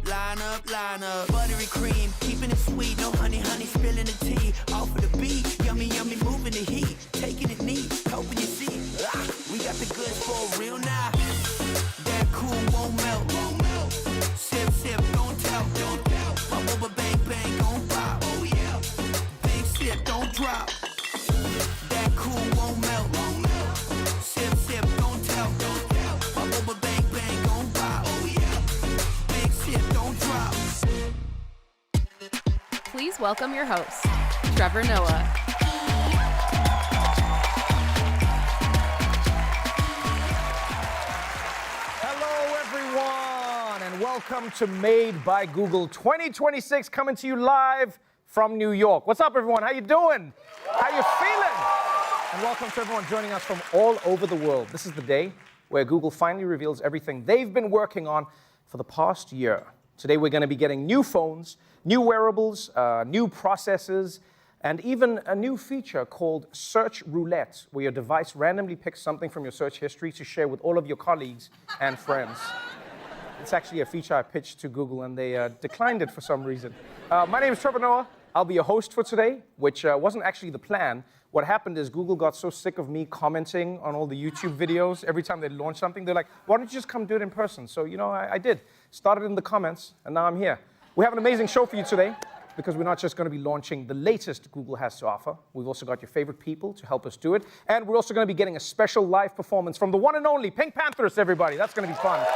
line up, line up. Buttery cream, keeping it sweet. No honey, honey, spilling the tea. Off of the beat, yummy, yummy, moving the heat. Taking it neat, hoping you see. We got the goods for real now. That cool won't melt, won't melt. Sip, sip, don't tell, don't tell. My bubba bang, bang, gon' pop. Oh yeah. Big sip, don't drop. That cool won't melt, won't melt. Sip, sip, don't tell, don't tell. My bubba bang, bang, gon' pop. Oh yeah. Big sip, don't drop. Please welcome your host, Trevor Noah. Welcome to Made by Google 2026, coming to you live from New York. What's up, everyone? How you doing? How you feeling? And welcome to everyone joining us from all over the world. This is the day where Google finally reveals everything they've been working on for the past year. Today, we're going to be getting new phones, new wearables, new processors, and even a new feature called Search Roulette, where your device randomly picks something from your search history to share with all of your colleagues and friends. It's actually a feature I pitched to Google, and they declined it for some reason. My name is Trevor Noah. I'll be your host for today, which wasn't actually the plan. What happened is Google got so sick of me commenting on all the YouTube videos. Every time they launch something, they're like, why don't you just come do it in person? So, I did. Started in the comments, and now I'm here. We have an amazing show for you today, because we're not just going to be launching the latest Google has to offer. We've also got your favorite people to help us do it. And we're also going to be getting a special live performance from the one and only Pink Panthers, everybody. That's going to be fun.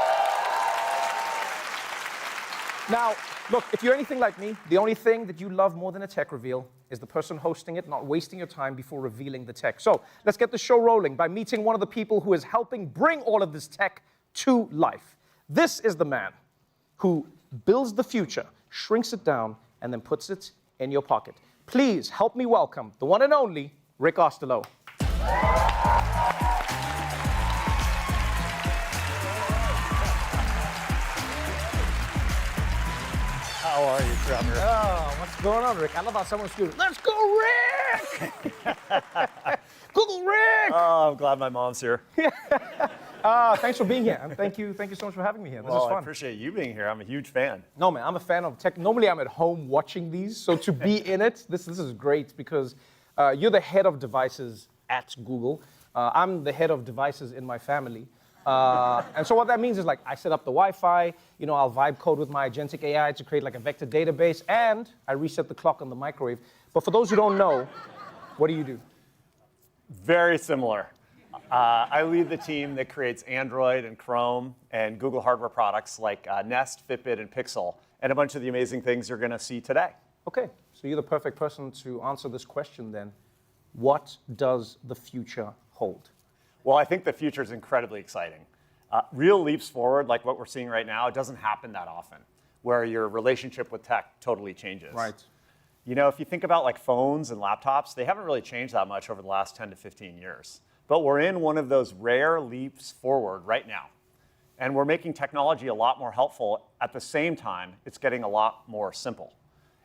Now, look, if you're anything like me, the only thing that you love more than a tech reveal is the person hosting it not wasting your time before revealing the tech. So let's get the show rolling by meeting one of the people who is helping bring all of this tech to life. This is the man who builds the future, shrinks it down, and then puts it in your pocket. Please help me welcome the one and only Rick Osterloh. How are you, Trevor? Oh, what's going on, Rick? I love how someone's screaming, let's go, Rick! Google Rick! Oh, I'm glad my mom's here. Thanks for being here, and thank you so much for having me here. This is fun. I appreciate you being here. I'm a huge fan. No, man, I'm a fan of tech. Normally, I'm at home watching these, so to be in it, this is great because you're the head of devices at Google. I'm the head of devices in my family. And so what that means is, like, I set up the Wi-Fi, I'll vibe code with my agentic AI to create like a vector database, and I reset the clock on the microwave. But for those who don't know, what do you do? Very similar. I lead the team that creates Android and Chrome and Google hardware products like Nest, Fitbit, and Pixel, and a bunch of the amazing things you're going to see today. Okay, so you're the perfect person to answer this question then. What does the future hold? Well, I think the future is incredibly exciting. Real leaps forward, like what we're seeing right now, it doesn't happen that often, where your relationship with tech totally changes. Right. If you think about like phones and laptops, they haven't really changed that much over the last 10 to 15 years. But we're in one of those rare leaps forward right now. And we're making technology a lot more helpful. At the same time, it's getting a lot more simple.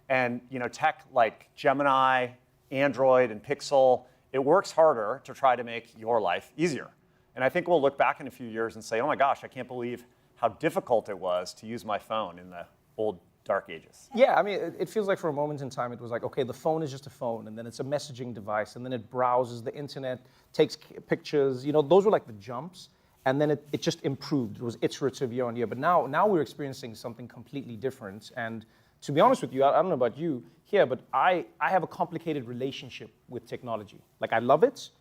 And tech like Gemini, Android, and Pixel, it works harder to try to make your life easier. And I think we'll look back in a few years and say, oh my gosh, I can't believe how difficult it was to use my phone in the old dark ages. Yeah, I mean, it feels like for a moment in time, it was like, okay, the phone is just a phone, and then it's a messaging device, and then it browses the internet, takes pictures, those were like the jumps, and then it just improved. It was iterative year on year. But now we're experiencing something completely different. And to be honest with you, I don't know about you here, but I have a complicated relationship with technology. Like, I love it,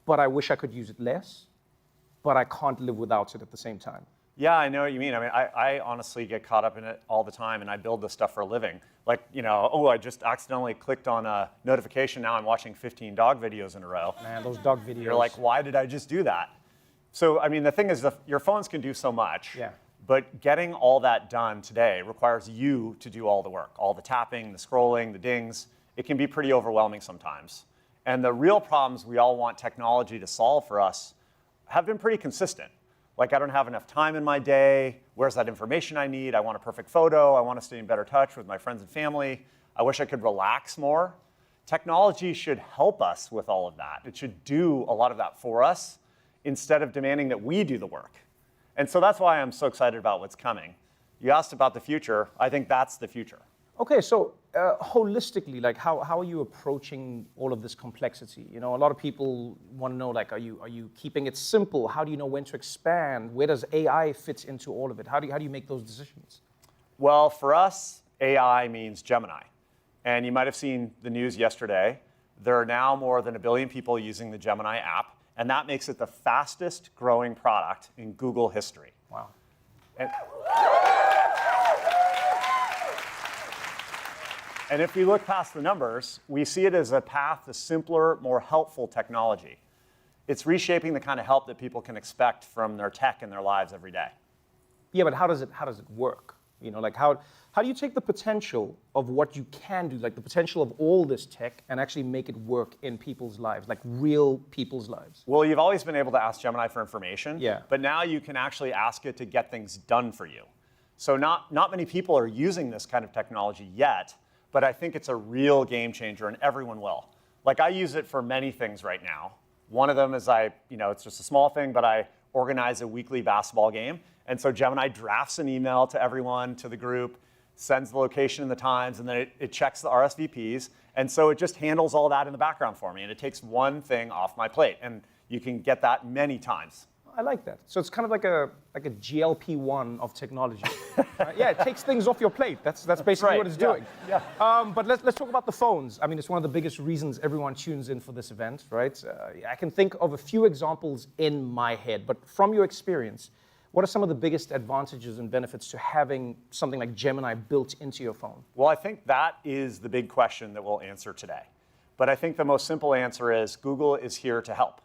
but I wish I could use it less, but I can't live without it at the same time. Yeah, I know what you mean. I mean, I honestly get caught up in it all the time, and I build this stuff for a living. Like, I just accidentally clicked on a notification. Now I'm watching 15 dog videos in a row. Man, those dog videos. You're like, why did I just do that? So, I mean, the thing is, your phones can do so much. Yeah. But getting all that done today requires you to do all the work, all the tapping, the scrolling, the dings. It can be pretty overwhelming sometimes. And the real problems we all want technology to solve for us have been pretty consistent. Like, I don't have enough time in my day. Where's that information I need? I want a perfect photo. I want to stay in better touch with my friends and family. I wish I could relax more. Technology should help us with all of that. It should do a lot of that for us instead of demanding that we do the work. And so that's why I'm so excited about what's coming. You asked about the future. I think that's the future. Okay, so holistically, like how are you approaching all of this complexity? You know, a lot of people want to know, like, are you keeping it simple? How do you know when to expand? Where does AI fit into all of it? How do you make those decisions? Well, for us, AI means Gemini. And you might have seen the news yesterday. There are now more than 1 billion people using the Gemini app, and that makes it the fastest growing product in Google history. Wow. And if we look past the numbers, we see it as a path to simpler, more helpful technology. It's reshaping the kind of help that people can expect from their tech in their lives every day. Yeah, but how does it work? You know, like how do you take the potential of what you can do, like the potential of all this tech, and actually make it work in people's lives, like real people's lives? Well, you've always been able to ask Gemini for information, yeah. But now you can actually ask it to get things done for you. So not many people are using this kind of technology yet, but I think it's a real game changer, and everyone will. Like, I use it for many things right now. One of them is it's just a small thing, but I organize a weekly basketball game. And so Gemini drafts an email to everyone, to the group, sends the location and the times, and then it checks the RSVPs. And so it just handles all that in the background for me. And it takes one thing off my plate. And you can get that many times. I like that. So it's kind of like a GLP-1 of technology. Yeah, it takes things off your plate. That's basically right. what it's doing. Yeah. But let's talk about the phones. I mean, it's one of the biggest reasons everyone tunes in for this event, right? I can think of a few examples in my head, but from your experience, what are some of the biggest advantages and benefits to having something like Gemini built into your phone? Well, I think that is the big question that we'll answer today. But I think the most simple answer is Google is here to help.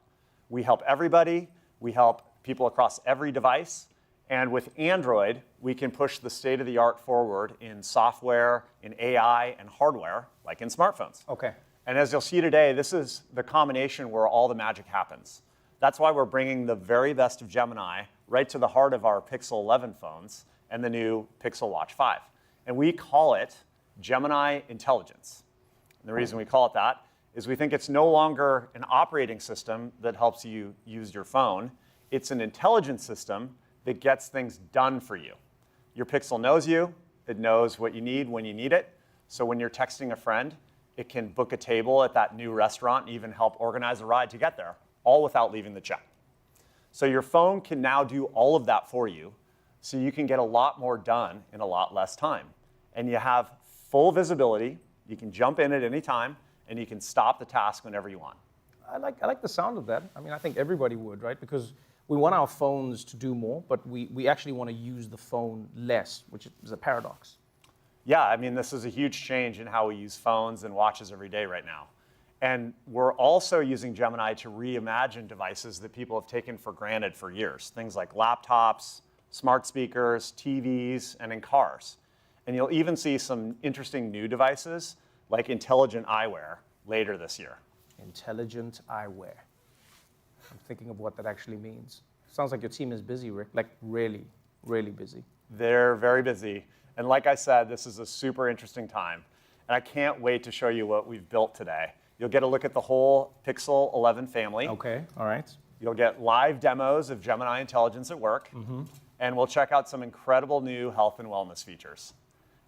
We help everybody. We help people across every device. And with Android, we can push the state-of-the-art forward in software, in AI, and hardware, like in smartphones. Okay. And as you'll see today, this is the combination where all the magic happens. That's why we're bringing the very best of Gemini right to the heart of our Pixel 11 phones and the new Pixel Watch 5. And we call it Gemini Intelligence. And the reason we call it that is we think it's no longer an operating system that helps you use your phone. It's an intelligence system that gets things done for you. Your Pixel knows you. It knows what you need when you need it. So when you're texting a friend, it can book a table at that new restaurant and even help organize a ride to get there, all without leaving the check. So your phone can now do all of that for you, so you can get a lot more done in a lot less time. And you have full visibility. You can jump in at any time, and you can stop the task whenever you want. I like the sound of that. I mean, I think everybody would, right? Because we want our phones to do more, but we actually want to use the phone less, which is a paradox. Yeah, I mean, this is a huge change in how we use phones and watches every day right now. And we're also using Gemini to reimagine devices that people have taken for granted for years. Things like laptops, smart speakers, TVs, and in cars. And you'll even see some interesting new devices like intelligent eyewear later this year. Intelligent eyewear. I'm thinking of what that actually means. Sounds like your team is busy, Rick. Like really, really busy. They're very busy. And like I said, this is a super interesting time. And I can't wait to show you what we've built today. You'll get a look at the whole Pixel 11 family. Okay, all right. You'll get live demos of Gemini Intelligence at work. And we'll check out some incredible new health and wellness features.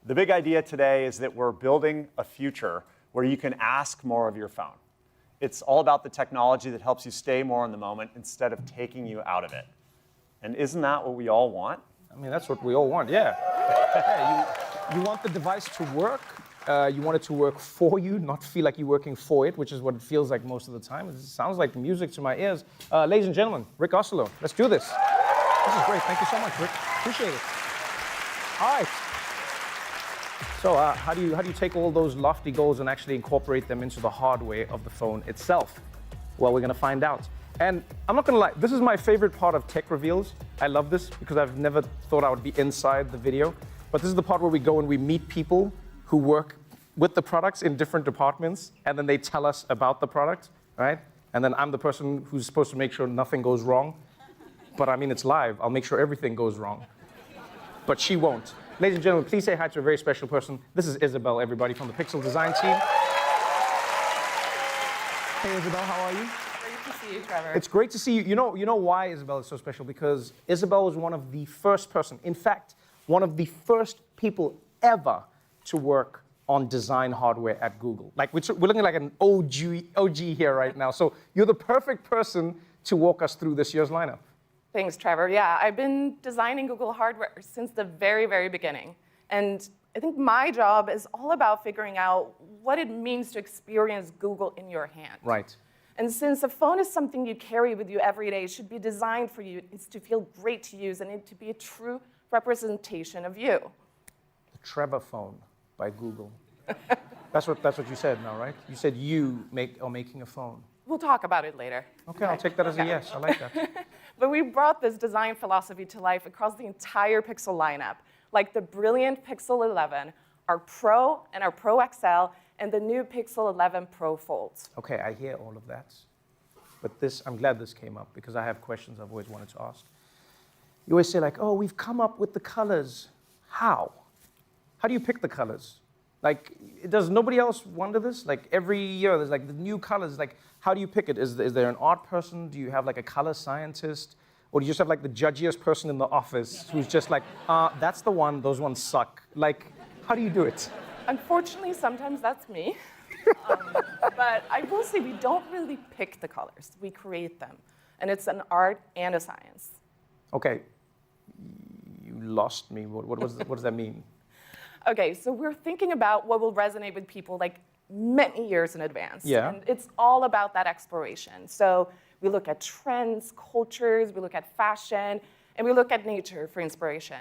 The big idea today is that we're building a future where you can ask more of your phone. It's all about the technology that helps you stay more in the moment instead of taking you out of it. And isn't that what we all want? I mean, that's what we all want, yeah. You want the device to work. You want it to work for you, not feel like you're working for it, which is what it feels like most of the time. It sounds like music to my ears. Ladies and gentlemen, Rick Oslo, let's do this. This is great. Thank you so much, Rick. Appreciate it. All right. So how do you take all those lofty goals and actually incorporate them into the hardware of the phone itself? Well, we're going to find out. And I'm not going to lie, this is my favorite part of tech reveals. I love this because I've never thought I would be inside the video. But this is the part where we go and we meet people who work with the products in different departments, and then they tell us about the product, right? And then I'm the person who's supposed to make sure nothing goes wrong. But I mean, it's live. I'll make sure everything goes wrong. But she won't. Ladies and gentlemen, please say hi to a very special person. This is Isabel, everybody, from the Pixel design team. Hey, Isabel, how are you? Great to see you, Trevor. It's great to see you. You know why Isabel is so special? Because Isabel was one of the first person, in fact, one of the first people ever to work on design hardware at Google. Like we're looking like an OG here right now. So you're the perfect person to walk us through this year's lineup. Thanks, Trevor. Yeah, I've been designing Google hardware since the very, very beginning. And I think my job is all about figuring out what it means to experience Google in your hand. Right. And since a phone is something you carry with you every day, it should be designed for you. It's to feel great to use and it to be a true representation of you. The Trevor phone by Google. That's what you said now, right? You said you are making a phone. We'll talk about it later. Okay, I'll take that as a yes. I like that. But we brought this design philosophy to life across the entire Pixel lineup, like the brilliant Pixel 11, our Pro and our Pro XL, and the new Pixel 11 Pro Folds. Okay, I hear all of that. But I'm glad this came up because I have questions I've always wanted to ask. You always say like, oh, we've come up with the colors. How? How do you pick the colors? Like, does nobody else wonder this? Like every year there's like the new colors. Like, how do you pick it? Is there an art person? Do you have like a color scientist? Or do you just have like the judgiest person in the office who's just like, that's the one, those ones suck. Like, how do you do it? Unfortunately, sometimes that's me. But I will say we don't really pick the colors. We create them. And it's an art and a science. Okay, you lost me. What does that mean? Okay, so we're thinking about what will resonate with people like many years in advance. Yeah. And it's all about that exploration. So we look at trends, cultures, we look at fashion, and we look at nature for inspiration.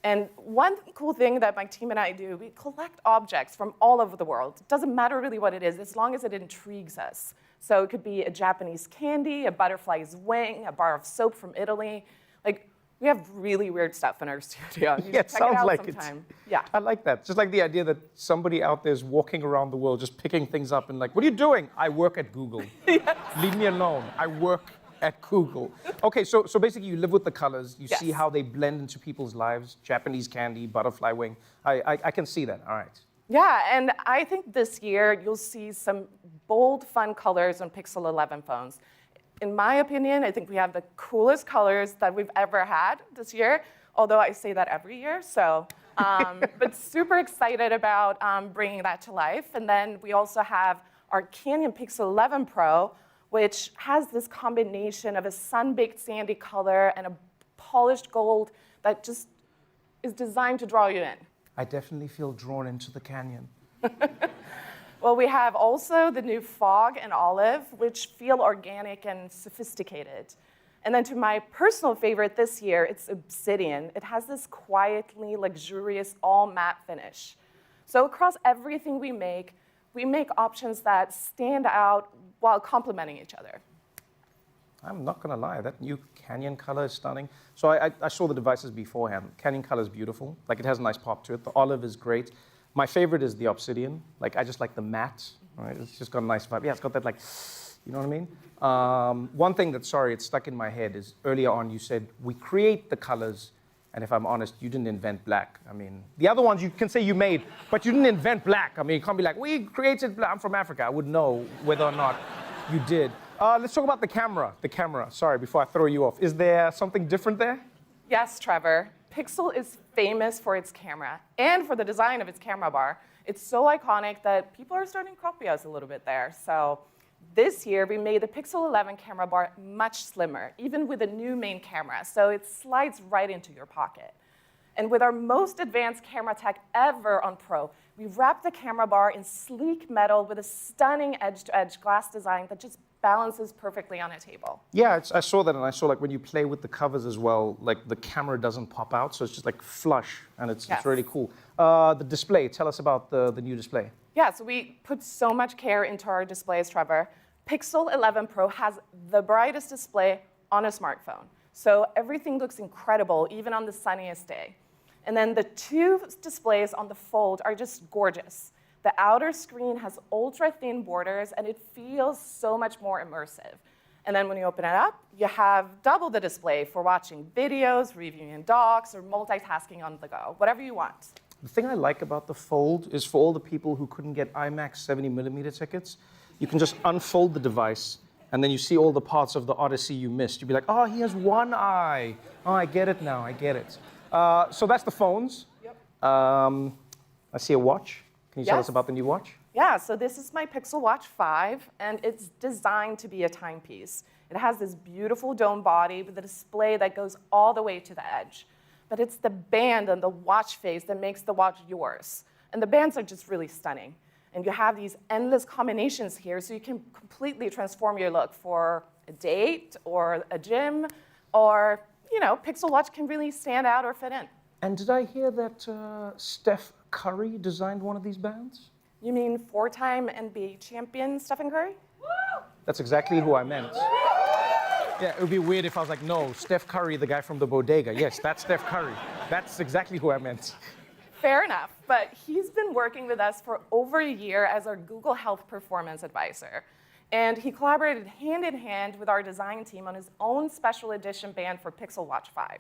And one cool thing that my team and I do, we collect objects from all over the world. It doesn't matter really what it is, as long as it intrigues us. So it could be a Japanese candy, a butterfly's wing, a bar of soap from Italy. Like, we have really weird stuff in our studio. You Yeah, it check sounds out like sometime. it. Yeah. I like that. Just like the idea that somebody out there is walking around the world just picking things up and like, what are you doing? I work at Google. Yes. Leave me alone. I work at Google. Okay, so basically you live with the colors. You see how they blend into people's lives. Japanese candy, butterfly wing. I can see that. All right. Yeah, and I think this year you'll see some bold, fun colors on Pixel 11 phones. In my opinion, I think we have the coolest colors that we've ever had this year, although I say that every year. So, but super excited about bringing that to life. And then we also have our Canyon Pixel 11 Pro, which has this combination of a sun-baked sandy color and a polished gold that just is designed to draw you in. I definitely feel drawn into the canyon. Well, we have also the new Fog and Olive, which feel organic and sophisticated. And then to my personal favorite this year, it's Obsidian. It has this quietly luxurious all matte finish. So across everything we make options that stand out while complementing each other. I'm not going to lie, that new canyon color is stunning. So I saw the devices beforehand. Canyon color is beautiful. Like, it has a nice pop to it. The olive is great. My favorite is the obsidian. Like, I just like the matte. Right? It's just got a nice vibe. Yeah, it's got that, like, you know what I mean? One thing that, it's stuck in my head is earlier on you said, we create the colors, and if I'm honest, you didn't invent black. I mean, the other ones you can say you made, but you didn't invent black. I mean, you can't be like, we created black. I'm from Africa. I would know whether or not you did. Let's talk about the camera. The camera, sorry, before I throw you off. Is there something different there? Yes, Trevor. Pixel is famous for its camera and for the design of its camera bar. It's so iconic that people are starting to copy us a little bit there. So this year, we made the Pixel 11 camera bar much slimmer, even with a new main camera. So it slides right into your pocket. And with our most advanced camera tech ever on Pro, we wrapped the camera bar in sleek metal with a stunning edge-to-edge glass design that just balances perfectly on a table. Yeah, I saw that, and I saw like when you play with the covers as well, like the camera doesn't pop out, so it's just like flush, and it's really cool. The display, tell us about the new display. Yeah, so we put so much care into our displays, Trevor. Pixel 11 Pro has the brightest display on a smartphone. So everything looks incredible, even on the sunniest day. And then the two displays on the Fold are just gorgeous. The outer screen has ultra-thin borders, and it feels so much more immersive. And then when you open it up, you have double the display for watching videos, reviewing docs, or multitasking on the go, whatever you want. The thing I like about the Fold is for all the people who couldn't get IMAX 70mm tickets, you can just unfold the device, and then you see all the parts of the Odyssey you missed. You'd be like, oh, he has one eye. Oh, I get it now, I get it. So that's the phones. Yep. I see a watch. Can you tell us Yes. about the new watch? Yeah, so this is my Pixel Watch 5, and it's designed to be a timepiece. It has this beautiful dome body with a display that goes all the way to the edge. But it's the band and the watch face that makes the watch yours. And the bands are just really stunning. And you have these endless combinations here, so you can completely transform your look for a date or a gym, or, Pixel Watch can really stand out or fit in. And did I hear that Steph Curry designed one of these bands? You mean four-time NBA champion Stephen Curry? That's exactly who I meant. Yeah, it would be weird if I was like, no, Steph Curry, the guy from the bodega. Yes, that's Steph Curry. That's exactly who I meant. Fair enough, but he's been working with us for over a year as our Google Health Performance Advisor. And he collaborated hand in hand with our design team on his own special edition band for Pixel Watch 5.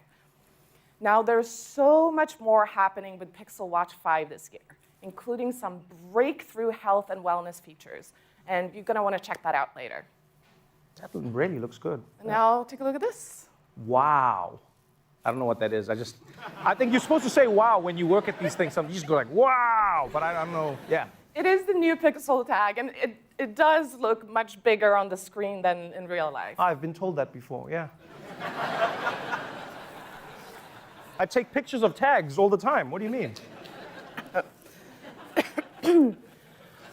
Now, there's so much more happening with Pixel Watch 5 this year, including some breakthrough health and wellness features. And you're going to want to check that out later. That really looks good. And now, take a look at this. Wow. I don't know what that is. I think you're supposed to say wow when you work at these things. You just go like, wow, but I don't know. Yeah. It is the new Pixel tag, and it does look much bigger on the screen than in real life. I've been told that before, yeah. I take pictures of tags all the time. What do you mean?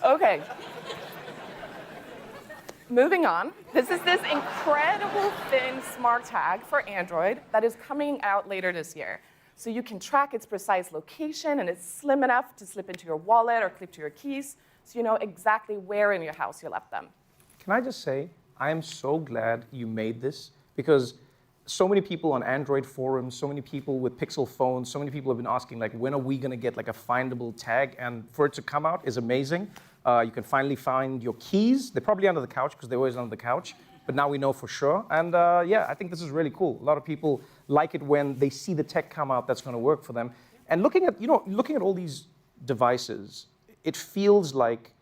Okay. Moving on, this is this incredible thin smart tag for Android that is coming out later this year. So you can track its precise location, and it's slim enough to slip into your wallet or clip to your keys, so you know exactly where in your house you left them. Can I just say, I am so glad you made this, because so many people on Android forums, so many people with Pixel phones, so many people have been asking, like, when are we going to get like a findable tag? And for it to come out is amazing. You can finally find your keys. They're probably under the couch, because they're always under the couch. But now we know for sure. And yeah, I think this is really cool. A lot of people like it when they see the tech come out that's going to work for them. And looking at all these devices, it feels like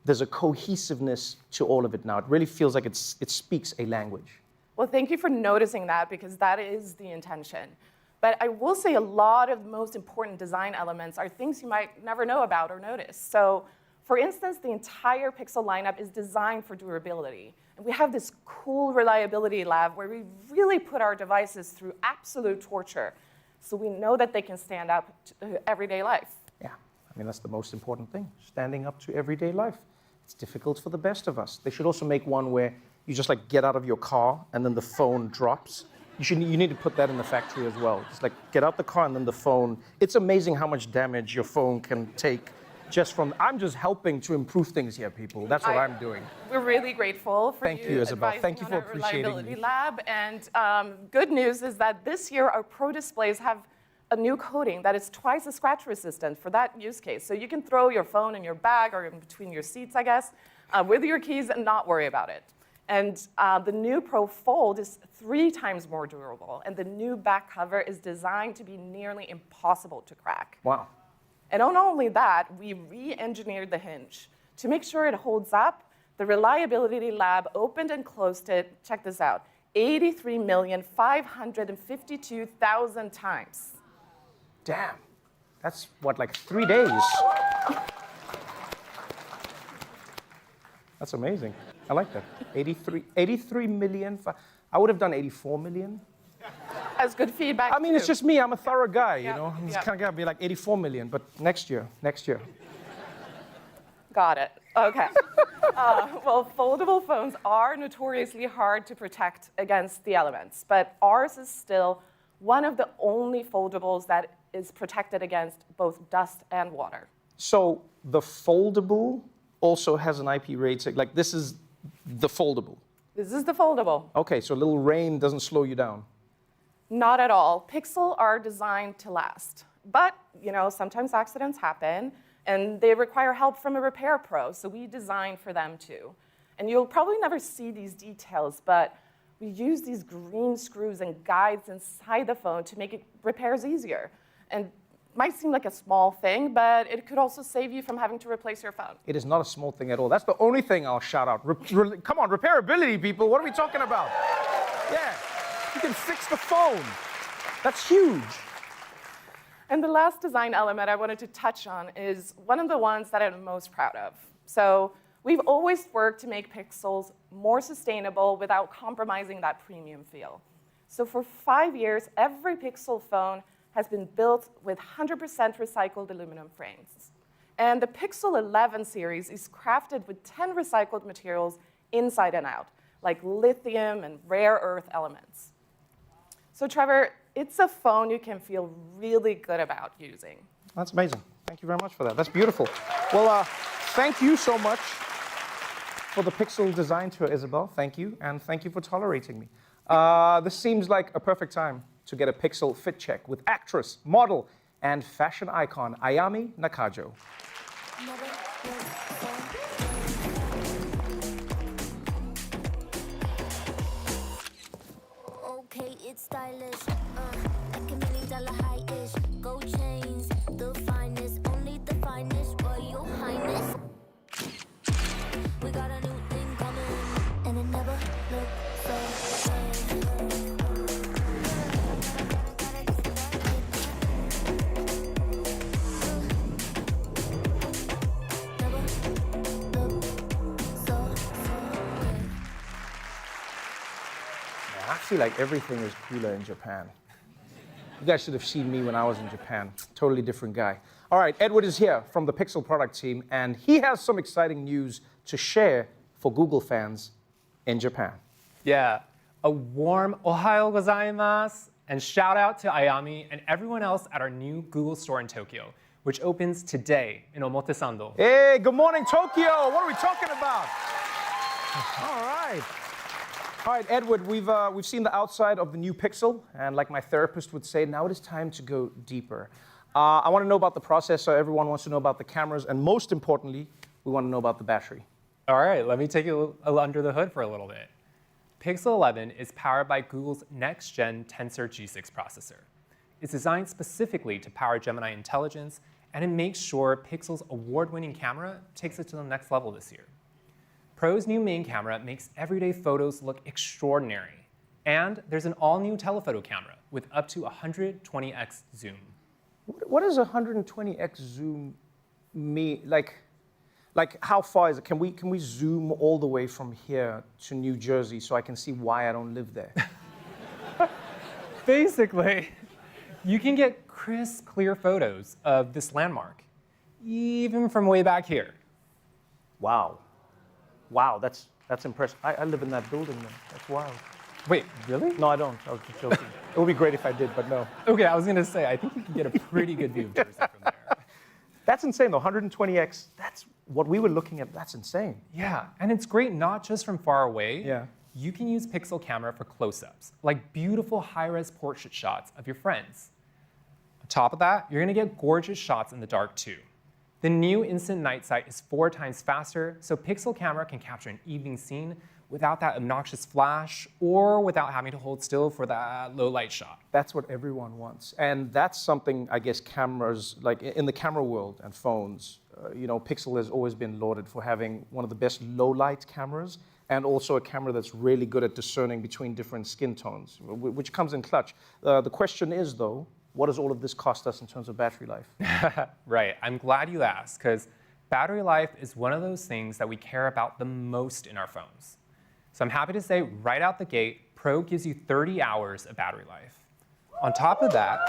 there's a cohesiveness to all of it now. It really feels like it speaks a language. Well, thank you for noticing that, because that is the intention. But I will say a lot of the most important design elements are things you might never know about or notice. So, for instance, the entire Pixel lineup is designed for durability. And we have this cool reliability lab where we really put our devices through absolute torture, so we know that they can stand up to everyday life. Yeah, I mean, that's the most important thing, standing up to everyday life. It's difficult for the best of us. They should also make one where you just like get out of your car and then the phone drops. You need to put that in the factory as well. Just like get out the car and then the phone. It's amazing how much damage your phone can take just from, I'm just helping to improve things here, people. That's what I'm doing. We're really grateful for Thank you, Isabel. advising Thank you on for our appreciating reliability me. lab. And good news is that this year our Pro displays have a new coating that is twice as scratch resistant for that use case. So you can throw your phone in your bag or in between your seats, I guess, with your keys and not worry about it. And the new Pro Fold is 3 times more durable, and the new back cover is designed to be nearly impossible to crack. Wow. And not only that, we re-engineered the hinge. To make sure it holds up, the Reliability Lab opened and closed it, check this out, 83,552,000 times. Damn. That's what, like 3 days? That's amazing. I like that. 83 million. I would have done 84 million. That's good feedback. I mean, it's too. just me. I'm a thorough guy, Yep, you know. I'm just yep. kind of gonna be like 84 million, but next year. Got it. Okay. Well, foldable phones are notoriously hard to protect against the elements, but ours is still one of the only foldables that is protected against both dust and water. So the foldable also has an IP rating. Like this is the foldable. This is the foldable. Okay, so a little rain doesn't slow you down. Not at all. Pixel are designed to last. But, sometimes accidents happen, and they require help from a repair pro, so we design for them too. And you'll probably never see these details, but we use these green screws and guides inside the phone to make repairs easier. And it might seem like a small thing, but it could also save you from having to replace your phone. It is not a small thing at all. That's the only thing I'll shout out. Come on, repairability, people. What are we talking about? Yeah, you can fix the phone. That's huge. And the last design element I wanted to touch on is one of the ones that I'm most proud of. So we've always worked to make Pixels more sustainable without compromising that premium feel. So for 5 years, every Pixel phone has been built with 100% recycled aluminum frames. And the Pixel 11 series is crafted with 10 recycled materials inside and out, like lithium and rare earth elements. So Trevor, it's a phone you can feel really good about using. That's amazing. Thank you very much for that. That's beautiful. Well, thank you so much for the Pixel design tour, Isabel. Thank you, and thank you for tolerating me. This seems like a perfect time to get a Pixel fit check with actress, model, and fashion icon Ayami Nakajo. Okay, it's stylish, like $1 million high-ish. Gold chains, the finest, only the finest, Royal Highness. We got a new thing coming, and it never looked so good. Never looked so good. I feel like everything is cooler in Japan. You guys should have seen me when I was in Japan. Totally different guy. All right, Edward is here from the Pixel product team, and he has some exciting news to share for Google fans in Japan. Yeah, a warm ohayo gozaimasu, and shout out to Ayami and everyone else at our new Google store in Tokyo, which opens today in Omotesando. Hey, good morning, Tokyo. What are we talking about? All right. All right, Edward, we've seen the outside of the new Pixel, and like my therapist would say, now it is time to go deeper. I want to know about the processor, everyone wants to know about the cameras, and most importantly, we want to know about the battery. All right, let me take you under the hood for a little bit. Pixel 11 is powered by Google's next-gen Tensor G6 processor. It's designed specifically to power Gemini intelligence, and it makes sure Pixel's award-winning camera takes it to the next level this year. Pro's new main camera makes everyday photos look extraordinary. And there's an all-new telephoto camera with up to 120x zoom. What does 120x zoom mean? Like how far is it? Can we zoom all the way from here to New Jersey so I can see why I don't live there? Basically, you can get crisp, clear photos of this landmark, even from way back here. Wow. Wow, that's impressive. I live in that building then. That's wild. Wait, really? No, I don't. I was just joking. It would be great if I did, but no. Okay, I was going to say, I think you can get a pretty good view of Jersey from there. That's insane, though. 120x, that's what we were looking at. That's insane. Yeah, and it's great not just from far away. Yeah. You can use Pixel camera for close-ups, like beautiful high-res portrait shots of your friends. On top of that, you're going to get gorgeous shots in the dark, too. The new Instant Night Sight is 4 times faster, so Pixel camera can capture an evening scene without that obnoxious flash or without having to hold still for that low light shot. That's what everyone wants. And that's something, I guess, cameras, like in the camera world and phones, Pixel has always been lauded for having one of the best low light cameras and also a camera that's really good at discerning between different skin tones, which comes in clutch. The question is, though, what does all of this cost us in terms of battery life? Right, I'm glad you asked, because battery life is one of those things that we care about the most in our phones. So I'm happy to say right out the gate, Pro gives you 30 hours of battery life. On top of that,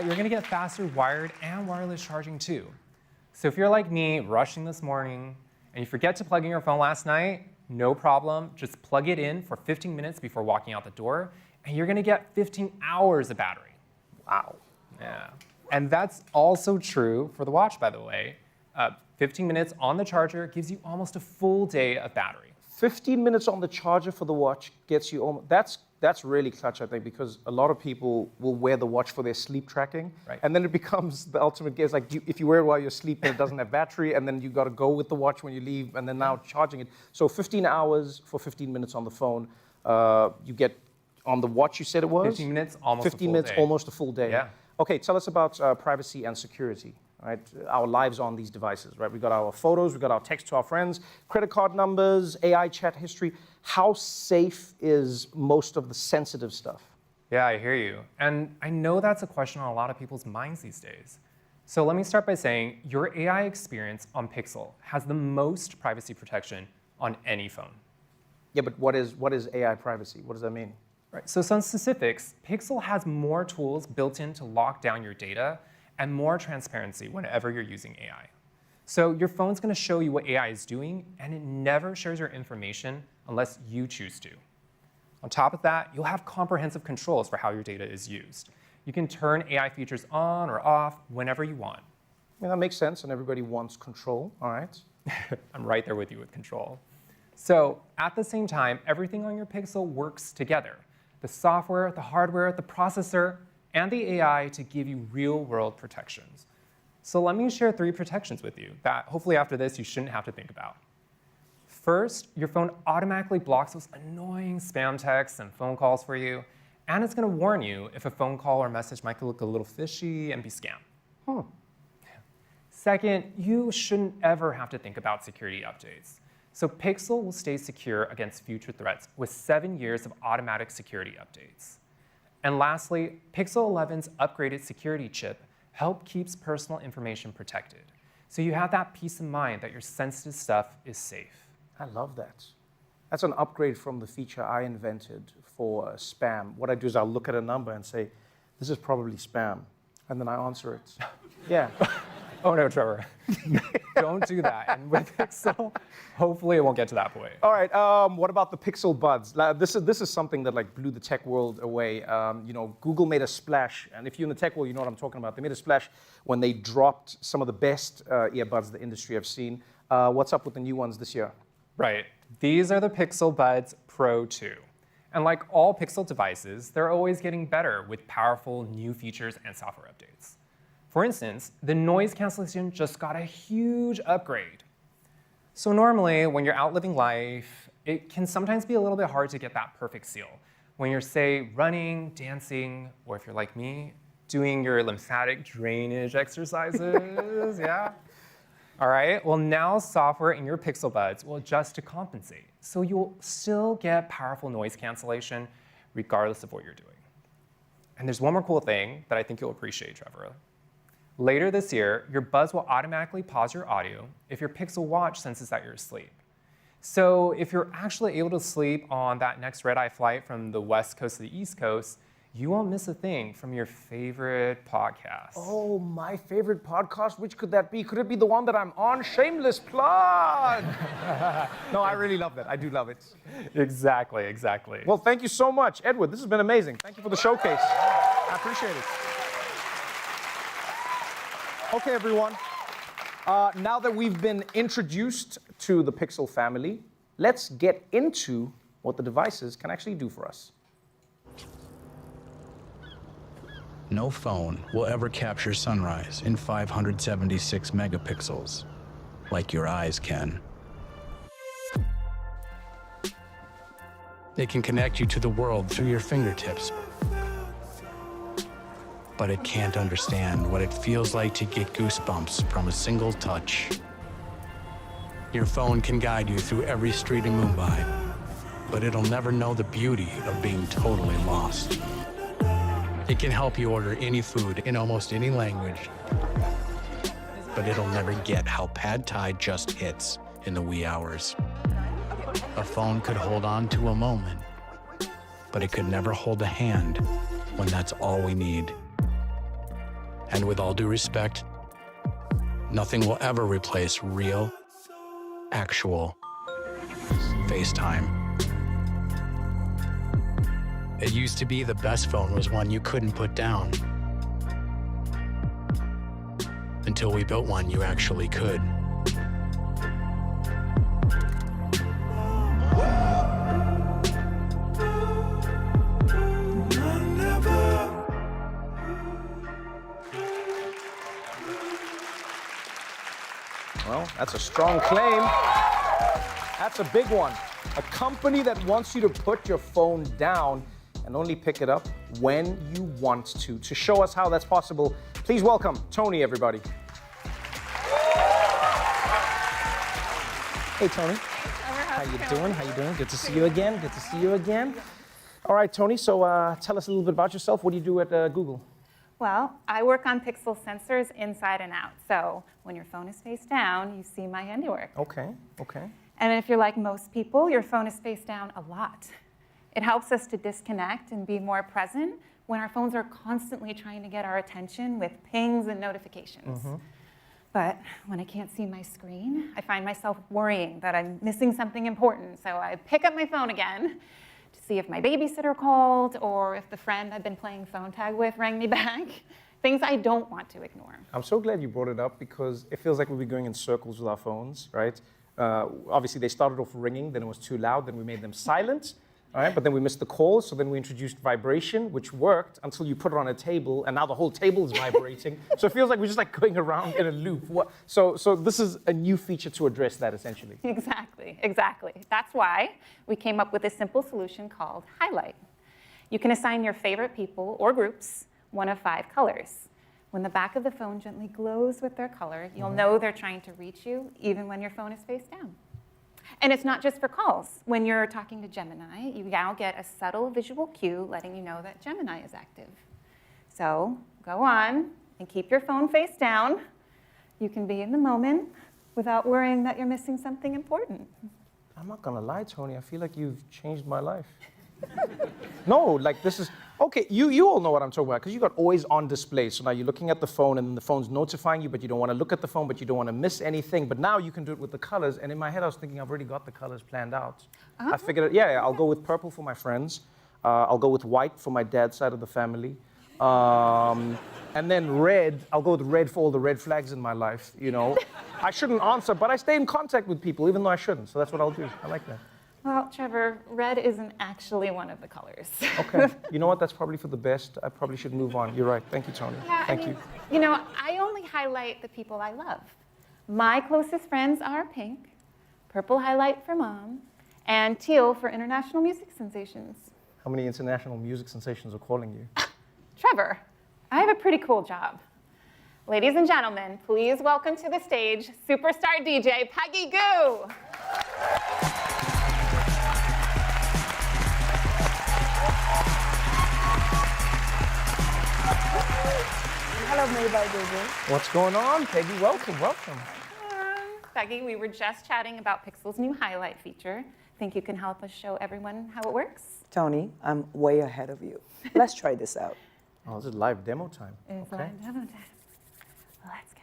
you're gonna get faster wired and wireless charging too. So if you're like me, rushing this morning, and you forget to plug in your phone last night, no problem, just plug it in for 15 minutes before walking out the door, and you're gonna get 15 hours of battery. Wow. Yeah, and that's also true for the watch, by the way. 15 minutes on the charger gives you almost a full day of battery. 15 minutes on the charger for the watch gets you almost, that's really clutch, I think, because a lot of people will wear the watch for their sleep tracking, right. And then it becomes the ultimate guess. Like, if you wear it while you're sleeping, it doesn't have battery, and then you got to go with the watch when you leave, and then now charging it. So 15 hours for 15 minutes on the phone. You get on the watch, you said it was? 15 minutes, almost 15 a full minutes, day. almost a full day. Yeah. Okay, tell us about privacy and security. Right, our lives on these devices, right? We got our photos, we got our text to our friends, credit card numbers, AI chat history. How safe is most of the sensitive stuff? Yeah, I hear you. And I know that's a question on a lot of people's minds these days. So let me start by saying your AI experience on Pixel has the most privacy protection on any phone. Yeah, but what is AI privacy? What does that mean? Right. So some specifics, Pixel has more tools built in to lock down your data and more transparency whenever you're using AI. So your phone's going to show you what AI is doing, and it never shares your information unless you choose to. On top of that, you'll have comprehensive controls for how your data is used. You can turn AI features on or off whenever you want. I mean, that makes sense, and everybody wants control, all right? I'm right there with you with control. So at the same time, everything on your Pixel works together. The software, the hardware, the processor, and the AI to give you real-world protections. So let me share 3 protections with you that hopefully after this you shouldn't have to think about. First, your phone automatically blocks those annoying spam texts and phone calls for you, and it's going to warn you if a phone call or message might look a little fishy and be scam. Second, you shouldn't ever have to think about security updates. So Pixel will stay secure against future threats with 7 years of automatic security updates. And lastly, Pixel 11's upgraded security chip keeps personal information protected. So you have that peace of mind that your sensitive stuff is safe. I love that. That's an upgrade from the feature I invented for spam. What I do is I'll look at a number and say, this is probably spam, and then I answer it. Yeah. Oh no, Trevor. Don't do that. And with Pixel, hopefully it won't get to that point. All right, what about the Pixel Buds? This is something that like blew the tech world away. Google made a splash, and if you're in the tech world, you know what I'm talking about. They made a splash when they dropped some of the best earbuds the industry have seen. What's up with the new ones this year? Right. These are the Pixel Buds Pro 2. And like all Pixel devices, they're always getting better with powerful new features and software updates. For instance, the noise cancellation just got a huge upgrade. So normally, when you're out living life, it can sometimes be a little bit hard to get that perfect seal. When you're, say, running, dancing, or if you're like me, doing your lymphatic drainage exercises, yeah? All right, well now software in your Pixel Buds will adjust to compensate. So you'll still get powerful noise cancellation regardless of what you're doing. And there's one more cool thing that I think you'll appreciate, Trevor. Later this year, your Buds will automatically pause your audio if your Pixel Watch senses that you're asleep. So if you're actually able to sleep on that next red-eye flight from the West Coast to the East Coast, you won't miss a thing from your favorite podcast. Oh, my favorite podcast? Which could that be? Could it be the one that I'm on? Shameless plug! No, I really love that. I do love it. Exactly, exactly. Well, thank you so much, Edward. This has been amazing. Thank you for the showcase. I appreciate it. Okay, everyone. Now that we've been introduced to the Pixel family, let's get into what the devices can actually do for us. No phone will ever capture sunrise in 576 megapixels like your eyes can. It can connect you to the world through your fingertips, but it can't understand what it feels like to get goosebumps from a single touch. Your phone can guide you through every street in Mumbai, but it'll never know the beauty of being totally lost. It can help you order any food in almost any language, but it'll never get how pad thai just hits in the wee hours. A phone could hold on to a moment, but it could never hold a hand when that's all we need. And with all due respect, nothing will ever replace real, actual FaceTime. It used to be the best phone was one you couldn't put down. Until we built one you actually could. Well, that's a strong claim. That's a big one. A company that wants you to put your phone down and only pick it up when you want to. To show us how that's possible, please welcome Tony, everybody. Hey, Tony. How you doing? How you doing? Good to see you again. Good to see you again. All right, Tony, so tell us a little bit about yourself. What do you do at Google? Well, I work on Pixel sensors inside and out. So when your phone is face down, you see my handiwork. Okay, okay. And if you're like most people, your phone is face down a lot. It helps us to disconnect and be more present when our phones are constantly trying to get our attention with pings and notifications. But when I can't see my screen, I find myself worrying that I'm missing something important. So I pick up my phone again to see if my babysitter called or if the friend I've been playing phone tag with rang me back. Things I don't want to ignore. I'm so glad you brought it up because it feels like we'll be going in circles with our phones, right? Obviously, they started off ringing, then it was too loud, then we made them silent. All right, but then we missed the call, so then we introduced vibration, which worked until you put it on a table, and now the whole table is vibrating. So it feels like we're just like going around in a loop. So this is a new feature to address that, essentially. Exactly, exactly. That's why we came up with a simple solution called Highlight. You can assign your favorite people or groups one of 5 colors. When the back of the phone gently glows with their color, you'll know they're trying to reach you, even when your phone is face down. And it's not just for calls. When you're talking to Gemini, you now get a subtle visual cue letting you know that Gemini is active. So go on and keep your phone face down. You can be in the moment without worrying that you're missing something important. I'm not gonna lie, Tony, I feel like you've changed my life. No, like this is, okay, you all know what I'm talking about because you got always on display. So now you're looking at the phone and the phone's notifying you, but you don't want to look at the phone, but you don't want to miss anything. But now you can do it with the colors. And in my head, I was thinking I've already got the colors planned out. I figured, I'll go with purple for my friends. I'll go with white for my dad's side of the family. And then red, I'll go with red for all the red flags in my life, you know. I shouldn't answer, but I stay in contact with people, even though I shouldn't. So that's what I'll do. I like that. Well, Trevor, red isn't actually one of the colors. Okay. You know what? That's probably for the best. I probably should move on. You're right. Thank you, Tony. Yeah, Thank you. You know, I only highlight the people I love. My closest friends are pink, purple highlight for mom, and teal for international music sensations. How many international music sensations are calling you? Trevor, I have a pretty cool job. Ladies and gentlemen, please welcome to the stage superstar DJ Peggy Goo. Hello, Made by Google. What's going on, Peggy? Welcome, welcome. Peggy, we were just chatting about Pixel's new highlight feature. Think you can help us show everyone how it works? Tony, I'm way ahead of you. Let's try this out. Oh, this is live demo time. It's Okay. live demo time. Let's go.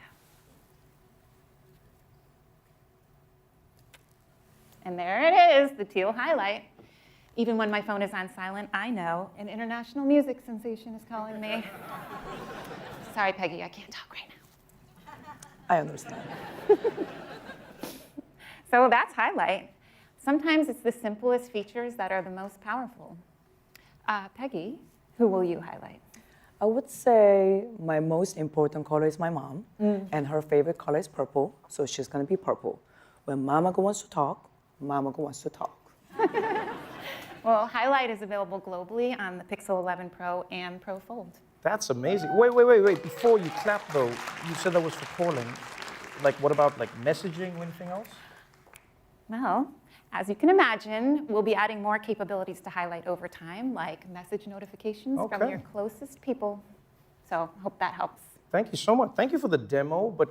And there it is, the teal highlight. Even when my phone is on silent, I know an international music sensation is calling me. Sorry, Peggy, I can't talk right now. I understand. So that's highlight. Sometimes it's the simplest features that are the most powerful. Peggy, who will you highlight? I would say my most important color is my mom, and her favorite color is purple, so she's gonna be purple. When Mama wants to talk, Mama wants to talk. Well, highlight is available globally on the Pixel 11 Pro and Pro Fold. That's amazing. Wait. Before you clap, though, you said that was for calling. Like, what about, like, messaging or anything else? Well, as you can imagine, we'll be adding more capabilities to highlight over time, like message notifications from your closest people. So hope that helps. Thank you so much. Thank you for the demo, but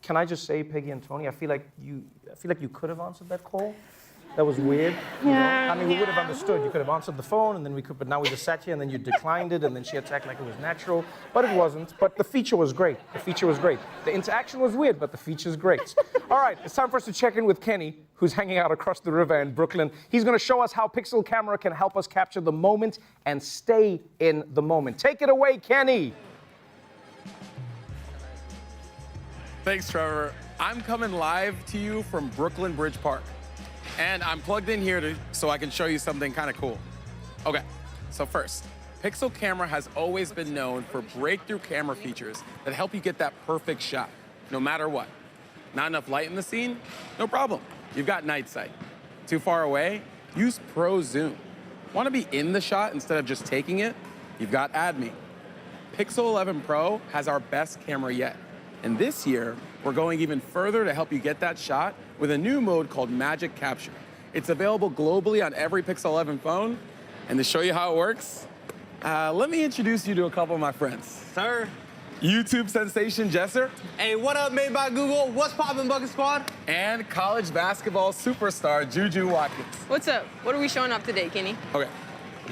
can I just say, Peggy and Tony, I feel like you could have answered that call. That was weird. You know? I mean, we would have understood. You could have answered the phone, and then we could, but now we just sat here, and then you declined it, and then she attacked like it was natural. But it wasn't. But the feature was great. The feature was great. The interaction was weird, but the feature's great. All right, it's time for us to check in with Kenny, who's hanging out across the river in Brooklyn. He's going to show us how Pixel Camera can help us capture the moment and stay in the moment. Take it away, Kenny. Thanks, Trevor. I'm coming live to you from Brooklyn Bridge Park. And I'm plugged in here so I can show you something kind of cool. Okay, so first, Pixel Camera has always been known for breakthrough camera features that help you get that perfect shot, no matter what. Not enough light in the scene? No problem. You've got night sight. Too far away? Use Pro Zoom. Want to be in the shot instead of just taking it? You've got AdMe. Pixel 11 Pro has our best camera yet. And this year, we're going even further to help you get that shot with a new mode called Magic Capture. It's available globally on every Pixel 11 phone, And to show you how it works, let me introduce you to a couple of my friends. Sir. YouTube sensation Jesser. Hey, what up, Made by Google? What's poppin', Bucket Squad? And college basketball superstar Juju Watkins. What's up? What are we showing off today, Kenny? Okay,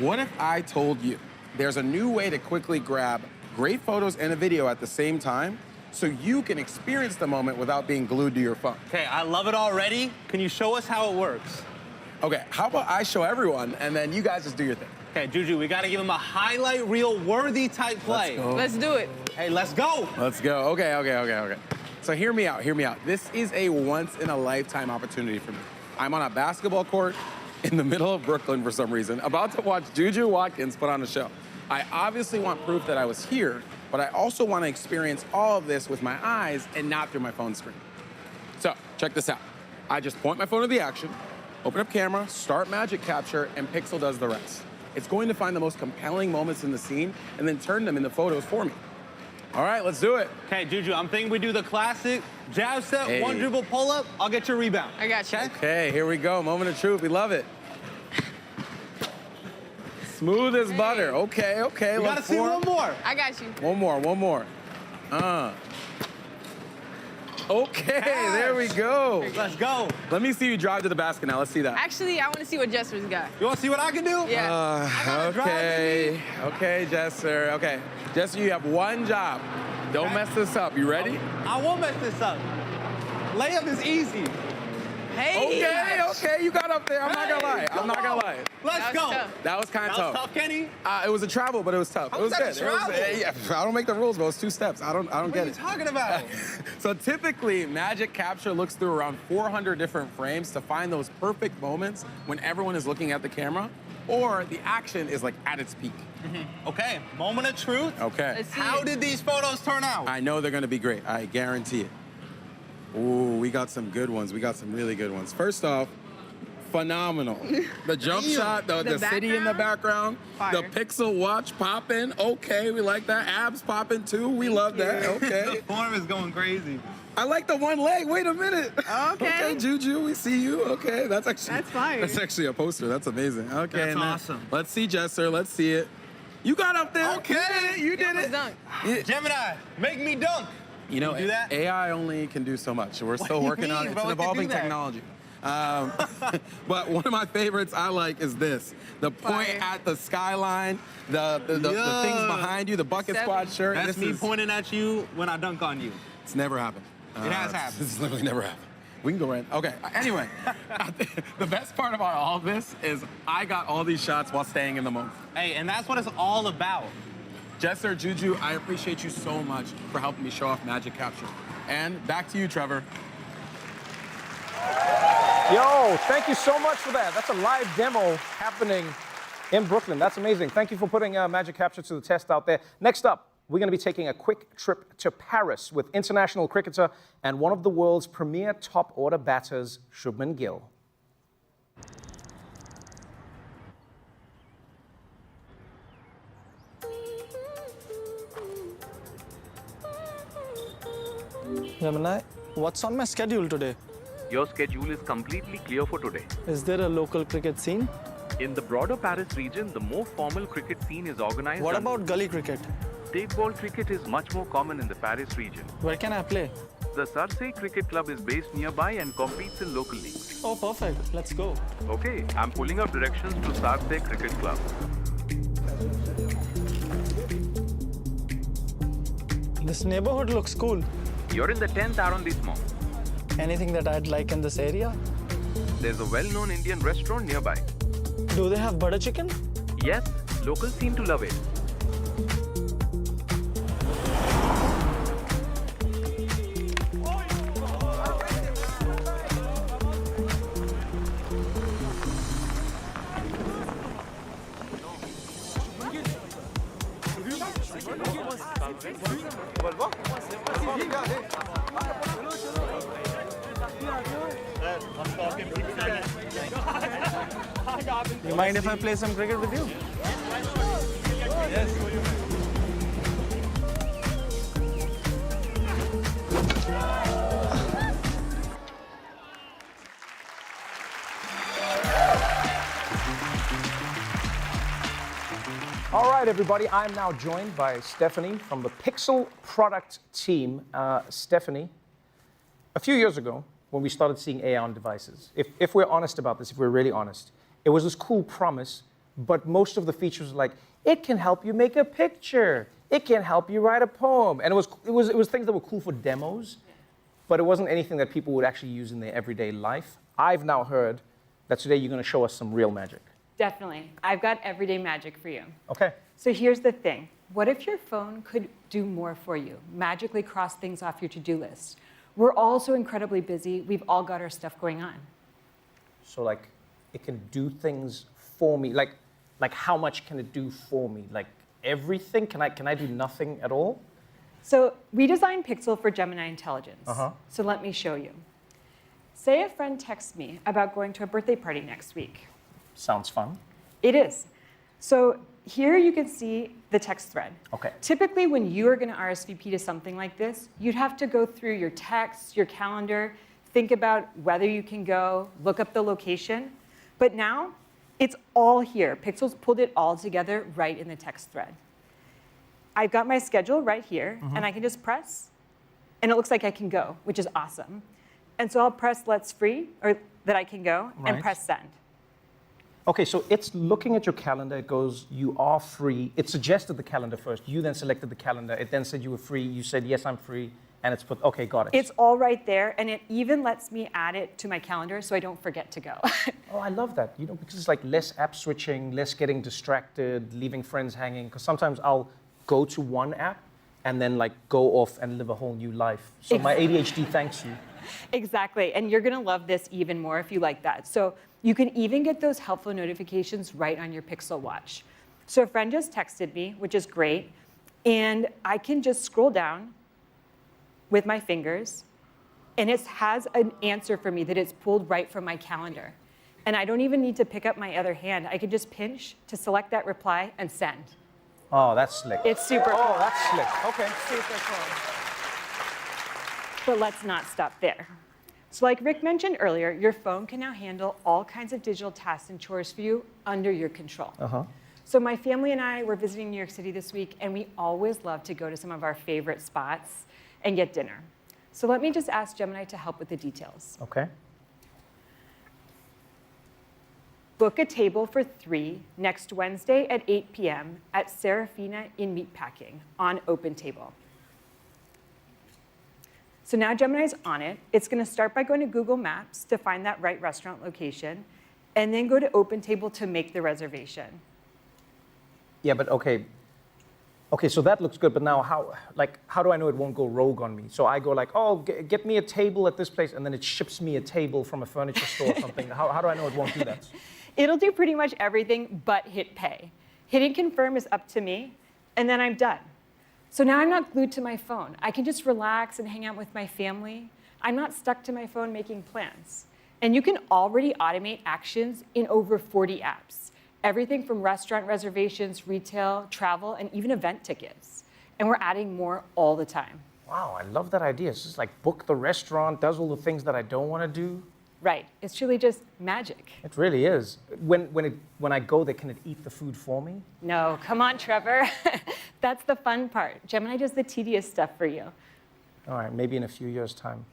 what if I told you there's a new way to quickly grab great photos and a video at the same time so you can experience the moment without being glued to your phone? Okay, I love it already. Can you show us how it works? Okay, how about I show everyone and then you guys just do your thing? Okay, Juju, we gotta give him a highlight reel worthy type play. Let's do it. Hey, let's go. Let's go. Okay. So hear me out. This is a once-in-a-lifetime opportunity for me. I'm on a basketball court in the middle of Brooklyn for some reason, about to watch Juju Watkins put on a show. I obviously want proof that I was here, but I also want to experience all of this with my eyes and not through my phone screen. So, check this out. I just point my phone to the action, open up camera, start Magic Capture, and Pixel does the rest. It's going to find the most compelling moments in the scene and then turn them into photos for me. All right, let's do it. Okay, Juju, I'm thinking we do the classic jab step, one dribble pull up, I'll get your rebound. I got you. Okay, here we go. Moment of truth. We love it. Smooth as butter. Okay. You gotta see one more. I got you. One more. Okay, there we go. Let's go. Let me see you drive to the basket now. Let's see that. Actually, I want to see what Jesser's got. You wanna see what I can do? Yeah. Okay, Jesser. Okay, Jesser, you have one job. Don't mess this up. You ready? I won't mess this up. Layup is easy. Hey. Okay, you got up there. I'm not gonna lie. Let's go. That was kind of tough. That was tough, Kenny. It was a travel, but it was tough. How It was was that good. a travel? Yeah, I don't make the rules, but it was 2 steps. I don't What get are you it. talking about? So typically, Magic Capture looks through around 400 different frames to find those perfect moments when everyone is looking at the camera or the action is like at its peak. Okay, moment of truth. Okay. Let's see How it. did these photos turn out? I know they're gonna be great. I guarantee it. Ooh, we got some good ones. We got some really good ones. First off, phenomenal. The jump shot, the city in the background, Fire. the Pixel watch popping. Okay, we like that. Abs popping too. We love that. Okay. The form is going crazy. I like the one leg. Wait a minute. Okay. Juju, we see you. Okay, that's fire. That's actually a poster. That's amazing. Okay, That's now, awesome. Let's see, Jesser. Let's see it. You got up there. Okay. You did it. Dunk. Gemini, make me dunk. You know, do that? AI only can do so much. We're still do you working on mean, it. bro? It's an It can do evolving that. technology. But one of my favorites I like is this. The point Fire. at the skyline, the things behind you, the Bucket Seven. Squad shirt. That's This me is- pointing at you when I dunk on you. It's never happened. It has happened. It's literally never happened. We can go right. Okay. Anyway, the best part about all this is I got all these shots while staying in the moment. Hey, and that's what it's all about. Jesser, Juju, I appreciate you so much for helping me show off Magic Capture. And back to you, Trevor. Yo, thank you so much for that. That's a live demo happening in Brooklyn. That's amazing. Thank you for putting Magic Capture to the test out there. Next up, we're going to be taking a quick trip to Paris with international cricketer and one of the world's premier top-order batters, Shubman Gill. Gemini, what's on my schedule today? Your schedule is completely clear for today. Is there a local cricket scene? In the broader Paris region, the more formal cricket scene is organized. What under- about gully cricket? Take ball cricket is much more common in the Paris region. Where can I play? The Sarcey Cricket Club is based nearby and competes in local leagues. Oh, perfect. Let's go. Okay, I'm pulling up directions to Sarcey Cricket Club. This neighborhood looks cool. You're in the 10th arrondissement. Anything that I'd like in this area? There's a well-known Indian restaurant nearby. Do they have butter chicken? Yes, locals seem to love it. You mind if I play some cricket with you? All right, everybody, I'm now joined by Stephanie from the Pixel product team. Stephanie, a few years ago, when we started seeing AI on devices, if we're honest about this, if we're really honest, it was this cool promise, but most of the features were like, it can help you make a picture, it can help you write a poem, and it was things that were cool for demos, but it wasn't anything that people would actually use in their everyday life. I've now heard that today you're going to show us some real magic. Definitely. I've got everyday magic for you. Okay. So here's the thing. What if your phone could do more for you? Magically cross things off your to-do list. We're all so incredibly busy. We've all got our stuff going on. So like, it can do things for me. Like how much can it do for me? Like everything? Can I do nothing at all? So we designed Pixel for Gemini intelligence. Uh-huh. So let me show you. Say a friend texts me about going to a birthday party next week. Sounds fun. It is. So here you can see the text thread. Okay. Typically, when you are going to RSVP to something like this, you'd have to go through your texts, your calendar, think about whether you can go, look up the location. But now, it's all here. Pixel's pulled it all together right in the text thread. I've got my schedule right here, and I can just press, and it looks like I can go, which is awesome. And so I'll press Let's Free, or that I can go, and press Send. Okay, so it's looking at your calendar. It goes, you are free. It suggested the calendar first. You then selected the calendar. It then said you were free. You said, yes, I'm free. And it's put, okay, got it. It's all right there, and it even lets me add it to my calendar so I don't forget to go. Oh, I love that. You know, because it's like less app switching, less getting distracted, leaving friends hanging. Because sometimes I'll go to one app and then like go off and live a whole new life. So my ADHD thanks you. Exactly, and you're gonna love this even more if you like that. So you can even get those helpful notifications right on your Pixel Watch. So a friend just texted me, which is great, and I can just scroll down with my fingers, and it has an answer for me that it's pulled right from my calendar. And I don't even need to pick up my other hand. I can just pinch to select that reply and send. Oh, that's slick. It's super cool. Oh, that's slick. Okay. Super cool. But let's not stop there. So like Rick mentioned earlier, your phone can now handle all kinds of digital tasks and chores for you under your control. So my family and I were visiting New York City this week, and we always love to go to some of our favorite spots and get dinner. So let me just ask Gemini to help with the details. Okay. Book a table for 3 next Wednesday at 8 p.m. at Serafina in Meatpacking on OpenTable. So now Gemini's on it. It's going to start by going to Google Maps to find that right restaurant location, and then go to OpenTable to make the reservation. Yeah, but okay. Okay, so that looks good, but now how do I know it won't go rogue on me? So I go like, oh, get me a table at this place, and then it ships me a table from a furniture store or something. How do I know it won't do that? It'll do pretty much everything but hit pay. Hitting confirm is up to me, and then I'm done. So now I'm not glued to my phone. I can just relax and hang out with my family. I'm not stuck to my phone making plans. And you can already automate actions in over 40 apps. Everything from restaurant reservations, retail, travel, and even event tickets. And we're adding more all the time. Wow, I love that idea. It's just like book the restaurant, does all the things that I don't want to do. Right, it's truly just magic. It really is. When I go there, can it eat the food for me? No, come on, Trevor. That's the fun part. Gemini does the tedious stuff for you. All right, maybe in a few years' time.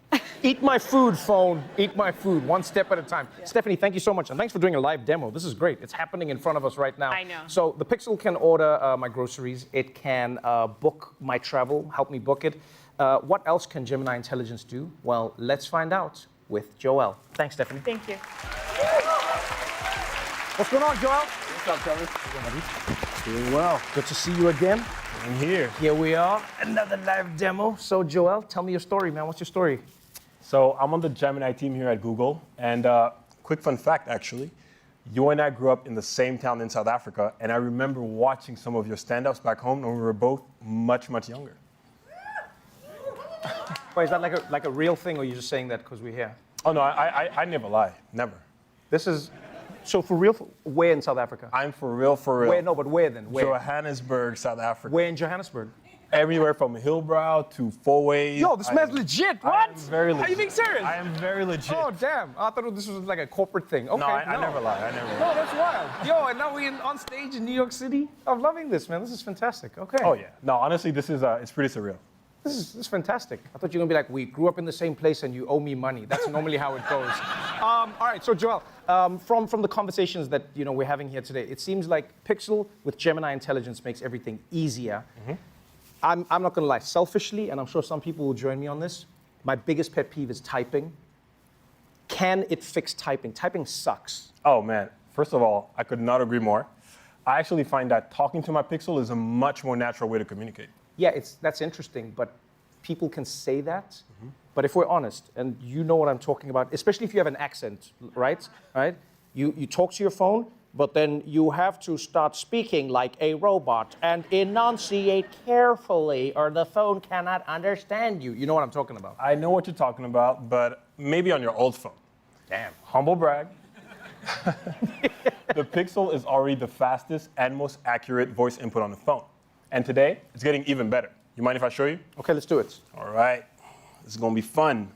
Eat my food, phone. Eat my food, one step at a time. Yeah. Stephanie, thank you so much. And thanks for doing a live demo. This is great. It's happening in front of us right now. I know. So the Pixel can order my groceries. It can book my travel, help me book it. What else can Gemini Intelligence do? Well, let's find out with Joel. Thanks, Stephanie. Thank you. What's going on, Joel? What's up, Trevor? Doing well. Good to see you again. I'm here. Here we are, another live demo. So, Joel, tell me your story, man. What's your story? So I'm on the Gemini team here at Google, and quick fun fact, actually, you and I grew up in the same town in South Africa, and I remember watching some of your stand-ups back home when we were both much, much younger. Wait, is that like a real thing, or are you just saying that because we're here? Oh, no, I never lie, never. This is, so for real, where in South Africa? I'm for real, for real. Where, no, but where then? Where? Johannesburg, South Africa. Where in Johannesburg? everywhere from Hillbrow to Fourways. Yo, this man's legit. What? I am very legit. Are you being serious? I am very legit. Oh, damn. I thought this was like a corporate thing. Okay, no, I never lie. I never lie. No, that's wild. Yo, and now we're on stage in New York City. I'm loving this, man. This is fantastic. Okay. Oh, yeah. No, honestly, this is it's pretty surreal. This is fantastic. I thought you were going to be like, we grew up in the same place and you owe me money. That's normally how it goes. All right, so Joel, from the conversations that we're having here today, it seems like Pixel with Gemini intelligence makes everything easier. Mm-hmm. I'm not going to lie, selfishly, and I'm sure some people will join me on this, my biggest pet peeve is typing. Can it fix typing? Typing sucks. Oh, man. First of all, I could not agree more. I actually find that talking to my Pixel is a much more natural way to communicate. Yeah, that's interesting, but people can say that. Mm-hmm. But if we're honest, and you know what I'm talking about, especially if you have an accent, right? You talk to your phone, but then you have to start speaking like a robot and enunciate carefully, or the phone cannot understand you. You know what I'm talking about? I know what you're talking about, but maybe on your old phone. Damn. Humble brag. The Pixel is already the fastest and most accurate voice input on the phone. And today, it's getting even better. You mind if I show you? Okay, let's do it. All right. This is going to be fun.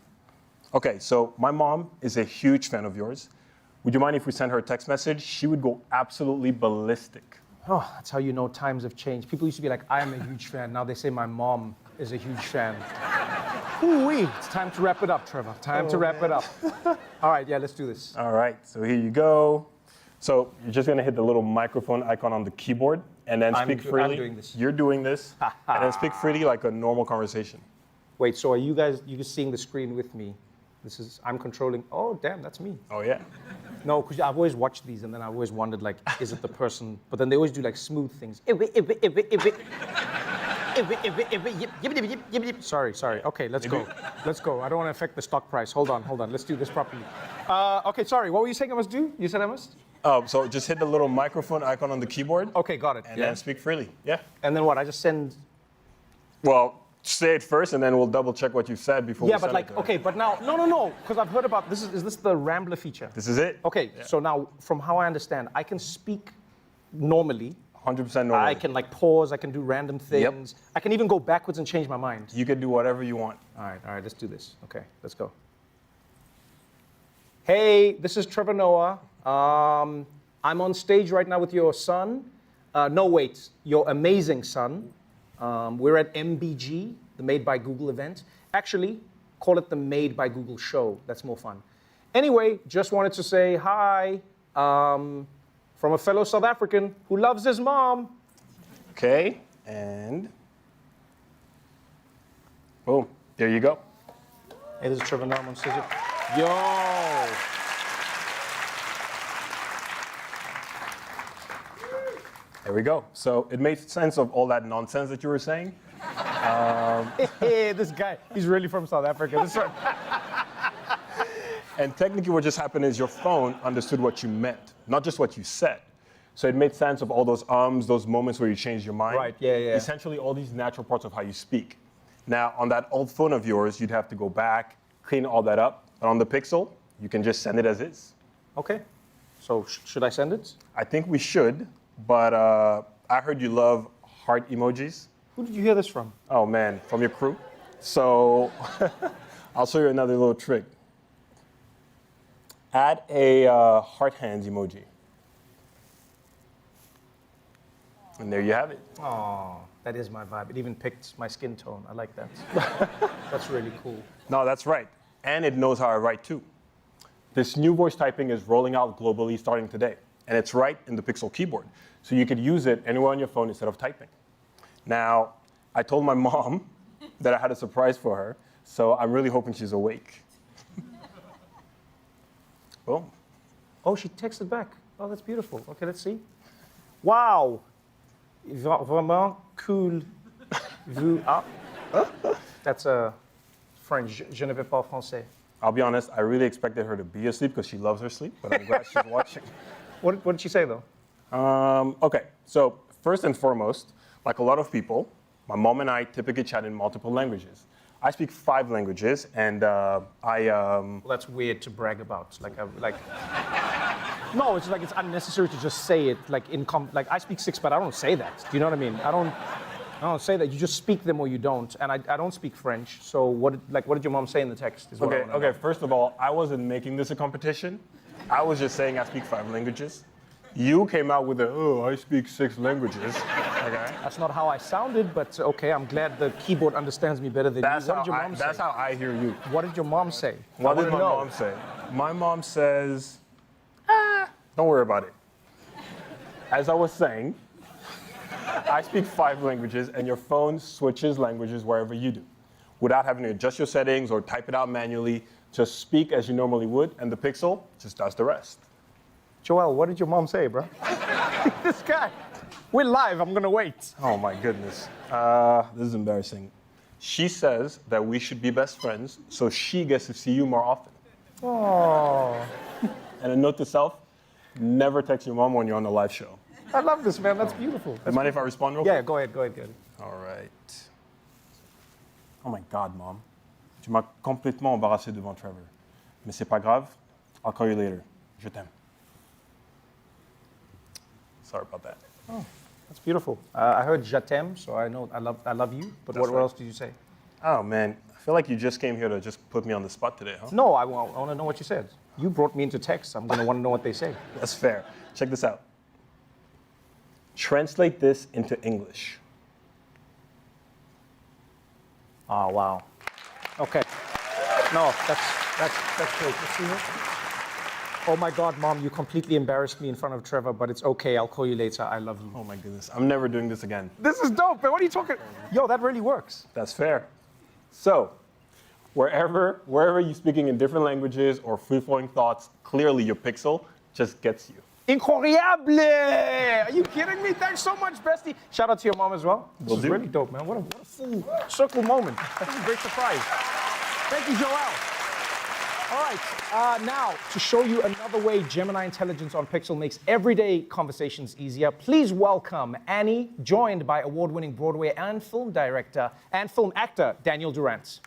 Okay, so my mom is a huge fan of yours. Would you mind if we send her a text message? She would go absolutely ballistic. Oh, that's how you know times have changed. People used to be like, I am a huge fan. Now they say my mom is a huge fan. Ooh-wee. It's time to wrap it up, Trevor. Time to wrap it up. All right, yeah, let's do this. All right, so here you go. So you're just going to hit the little microphone icon on the keyboard and then speak freely. I'm doing this. You're doing this. And then speak freely like a normal conversation. Wait, so are you guys seeing the screen with me? I'm controlling. Oh, damn, that's me. Oh, yeah. No, because I've always watched these and then I've always wondered, like, is it the person? But then they always do like smooth things. Sorry. Okay, let's go. Let's go. I don't want to affect the stock price. Hold on. Let's do this properly. Okay, sorry. What were you saying I must do? You said I must? Oh, so just hit the little microphone icon on the keyboard. Okay, got it. And then speak freely. Yeah. And then what? I just send. Well, say it first, and then we'll double check what you said before. Yeah, but like, okay, but now, no, because I've heard about this. Is this the Rambler feature? This is it. Okay, so now, from how I understand, I can speak normally. 100% normally. I can like pause. I can do random things. Yep. I can even go backwards and change my mind. You can do whatever you want. All right, let's do this. Okay, let's go. Hey, this is Trevor Noah. I'm on stage right now with your son. No, wait, your amazing son. We're at MBG, the Made by Google event. Actually, call it the Made by Google show. That's more fun. Anyway, just wanted to say hi from a fellow South African who loves his mom. Okay, and boom, there you go. Hey, this is Trevor Noah on stage. Yo! There we go. So it made sense of all that nonsense that you were saying. Hey, this guy, he's really from South Africa. And technically what just happened is your phone understood what you meant, not just what you said. So it made sense of all those those moments where you changed your mind. Right, yeah. Essentially all these natural parts of how you speak. Now, on that old phone of yours, you'd have to go back, clean all that up. But on the Pixel, you can just send it as is. Okay. So should I send it? I think we should, but I heard you love heart emojis. Who did you hear this from? Oh, man, from your crew. So I'll show you another little trick. Add a heart hands emoji. And there you have it. Oh, that is my vibe. It even picked my skin tone. I like that. That's really cool. No, that's right. And it knows how I write too. This new voice typing is rolling out globally starting today. And it's right in the Pixel keyboard. So you could use it anywhere on your phone instead of typing. Now, I told my mom that I had a surprise for her. So I'm really hoping she's awake. Boom. Oh, she texted back. Oh, that's beautiful. Okay, let's see. Wow. Vraiment cool. Vous. Ah. That's French. Je ne vais pas français. I'll be honest, I really expected her to be asleep because she loves her sleep, but I'm glad she's watching. What did she say, though? Okay, so first and foremost, like a lot of people, my mom and I typically chat in multiple languages. I speak 5 languages, and Well, that's weird to brag about. No, it's like it's unnecessary to just say it. Like I speak 6, but I don't say that. Do you know what I mean? I don't No, say that. You just speak them or you don't. And I don't speak French. So what did your mom say in the text? Is what I wanna know. Okay. First of all, I wasn't making this a competition. I was just saying I speak 5 languages. You came out with I speak 6 languages. Okay. That's not how I sounded, but okay, I'm glad the keyboard understands me better than you. What did your mom say? That's how I hear you. What did your mom say? What did my mom say? My mom says, don't worry about it. As I was saying, I speak 5 languages, and your phone switches languages wherever you do. Without having to adjust your settings or type it out manually, just speak as you normally would, and the Pixel just does the rest. Joel, what did your mom say, bro? This guy. We're live, I'm gonna wait. Oh my goodness. This is embarrassing. She says that we should be best friends, so she gets to see you more often. Oh. And a note to self, never text your mom when you're on a live show. I love this, man. That's beautiful. You mind if I respond real quick? Yeah, go ahead. All right. Oh my God, Mom. Tu m'as complètement embarrassé devant Trevor. Mais c'est pas grave. I'll call you later. Je t'aime. Sorry about that. Oh, that's beautiful. I heard je t'aime, so I know I love you. But what else did you say? Oh man, I feel like you just came here to just put me on the spot today, huh? No, I want to know what you said. You brought me into text. I'm going to want to know what they say. That's fair. Check this out. Translate this into English. Oh, wow. Okay. No, that's great. You see it? Oh my God, Mom, you completely embarrassed me in front of Trevor, but it's okay. I'll call you later. I love you. Oh my goodness. I'm never doing this again. This is dope, man. What are you talking? Yo, that really works. That's fair. So, wherever you're speaking in different languages or free-flowing thoughts, clearly your Pixel just gets you. Incroyable! Are you kidding me? Thanks so much, bestie. Shout out to your mom as well. This is really dope, man. What a full circle moment. This is a great surprise. Thank you, Joel. All right, now to show you another way Gemini intelligence on Pixel makes everyday conversations easier, please welcome Annie, joined by award-winning Broadway and film director and film actor Daniel Durant.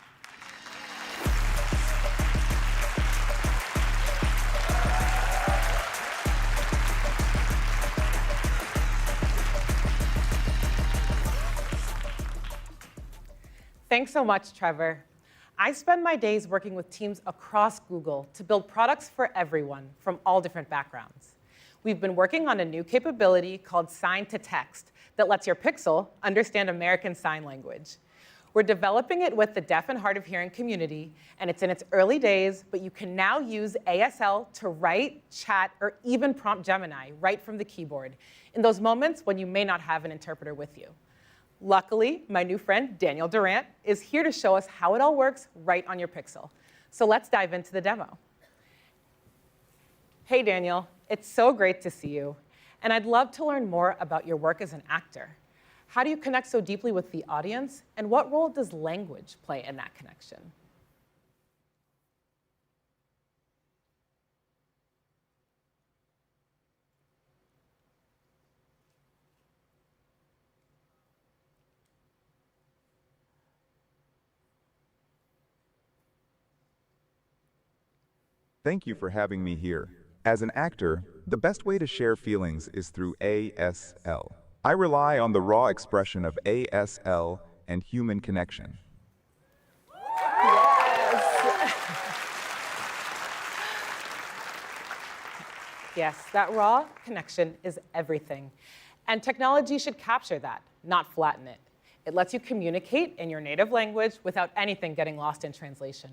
Thanks so much, Trevor. I spend my days working with teams across Google to build products for everyone from all different backgrounds. We've been working on a new capability called Sign to Text that lets your Pixel understand American Sign Language. We're developing it with the deaf and hard of hearing community, and it's in its early days, but you can now use ASL to write, chat, or even prompt Gemini right from the keyboard in those moments when you may not have an interpreter with you. Luckily, my new friend, Daniel Durant, is here to show us how it all works right on your Pixel. So let's dive into the demo. Hey, Daniel. It's so great to see you. And I'd love to learn more about your work as an actor. How do you connect so deeply with the audience? And what role does language play in that connection? Thank you for having me here. As an actor, the best way to share feelings is through ASL. I rely on the raw expression of ASL and human connection. Yes, that raw connection is everything. And technology should capture that, not flatten it. It lets you communicate in your native language without anything getting lost in translation.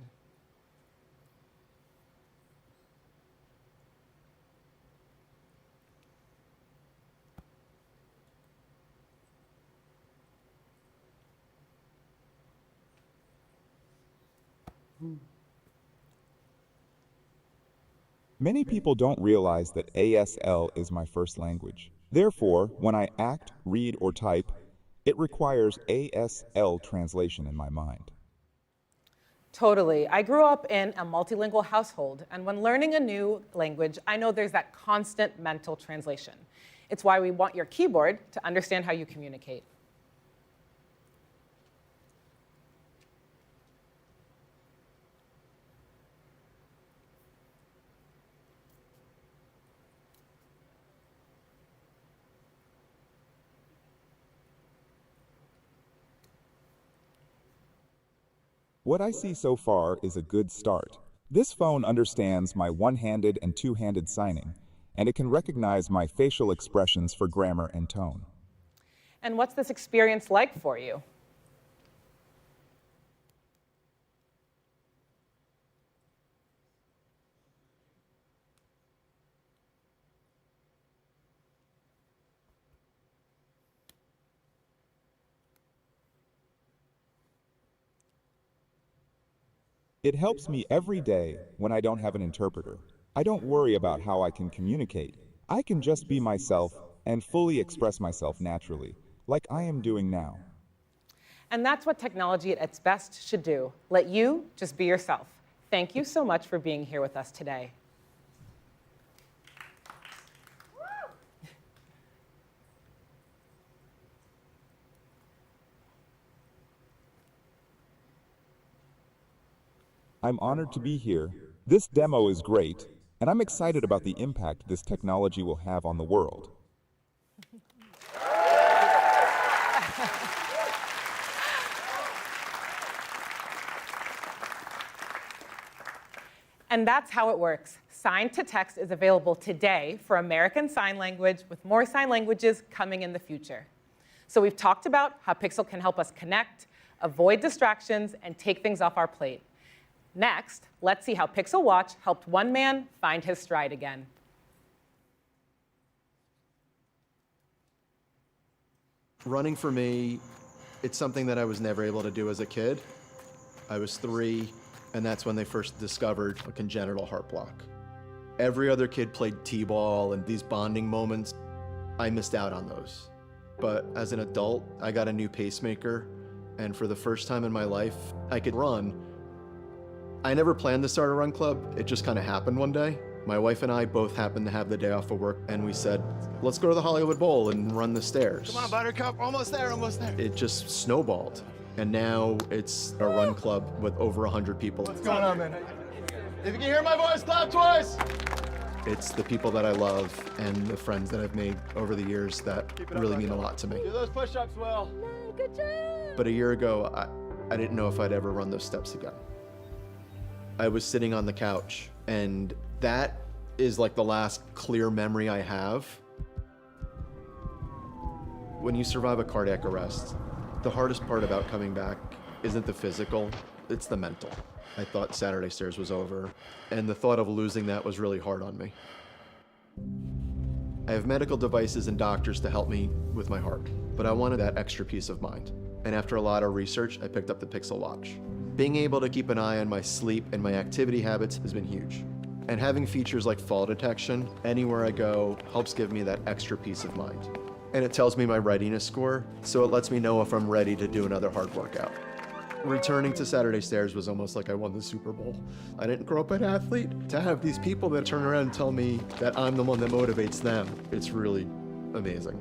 Many people don't realize that ASL is my first language. Therefore, when I act, read, or type, it requires ASL translation in my mind. Totally. I grew up in a multilingual household, and when learning a new language, I know there's that constant mental translation. It's why we want your keyboard to understand how you communicate. What I see so far is a good start. This phone understands my one-handed and two-handed signing, and it can recognize my facial expressions for grammar and tone. And what's this experience like for you? It helps me every day when I don't have an interpreter. I don't worry about how I can communicate. I can just be myself and fully express myself naturally, like I am doing now. And that's what technology at its best should do. Let you just be yourself. Thank you so much for being here with us today. I'm honored to be here. This demo is great, and I'm excited about the impact this technology will have on the world. And that's how it works. Sign to Text is available today for American Sign Language, with more sign languages coming in the future. So we've talked about how Pixel can help us connect, avoid distractions, and take things off our plate. Next, let's see how Pixel Watch helped one man find his stride again. Running for me, it's something that I was never able to do as a kid. I was 3, and that's when they first discovered a congenital heart block. Every other kid played t-ball, and these bonding moments, I missed out on those. But as an adult, I got a new pacemaker, and for the first time in my life, I could run. I never planned to start a run club. It just kind of happened one day. My wife and I both happened to have the day off of work, and we said, let's go to the Hollywood Bowl and run the stairs. Come on, Buttercup, almost there, almost there. It just snowballed. And now it's a run club with over 100 people. What's going on, man? If you can hear my voice, clap twice. It's the people that I love and the friends that I've made over the years that really mean a lot to me. Do those push-ups well. Good job. But a year ago, I didn't know if I'd ever run those steps again. I was sitting on the couch, and that is like the last clear memory I have. When you survive a cardiac arrest, the hardest part about coming back isn't the physical, it's the mental. I thought Saturday Stairs was over, and the thought of losing that was really hard on me. I have medical devices and doctors to help me with my heart, but I wanted that extra peace of mind. And after a lot of research, I picked up the Pixel Watch. Being able to keep an eye on my sleep and my activity habits has been huge. And having features like fall detection anywhere I go helps give me that extra peace of mind. And it tells me my readiness score, so it lets me know if I'm ready to do another hard workout. Returning to Saturday Stairs was almost like I won the Super Bowl. I didn't grow up an athlete. To have these people that turn around and tell me that I'm the one that motivates them, it's really amazing.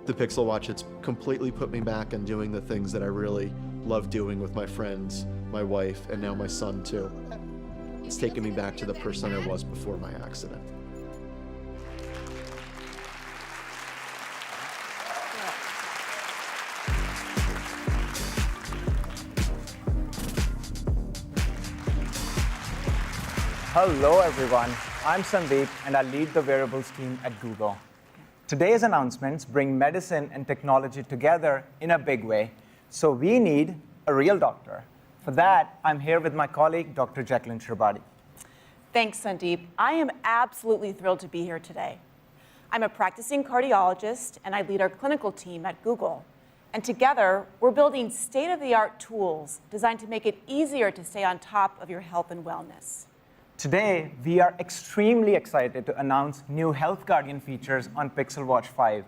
The Pixel Watch, it's completely put me back in doing the things that I really love doing with my friends, my wife, and now my son too. It's taken me back to the person I was before my accident. Hello everyone, I'm Sandeep and I lead the wearables team at Google. Today's announcements bring medicine and technology together in a big way, so we need a real doctor. For that, I'm here with my colleague, Dr. Jacqueline Shribadi. Thanks, Sandeep. I am absolutely thrilled to be here today. I'm a practicing cardiologist and I lead our clinical team at Google. And together, we're building state-of-the-art tools designed to make it easier to stay on top of your health and wellness. Today, we are extremely excited to announce new Health Guardian features on Pixel Watch 5.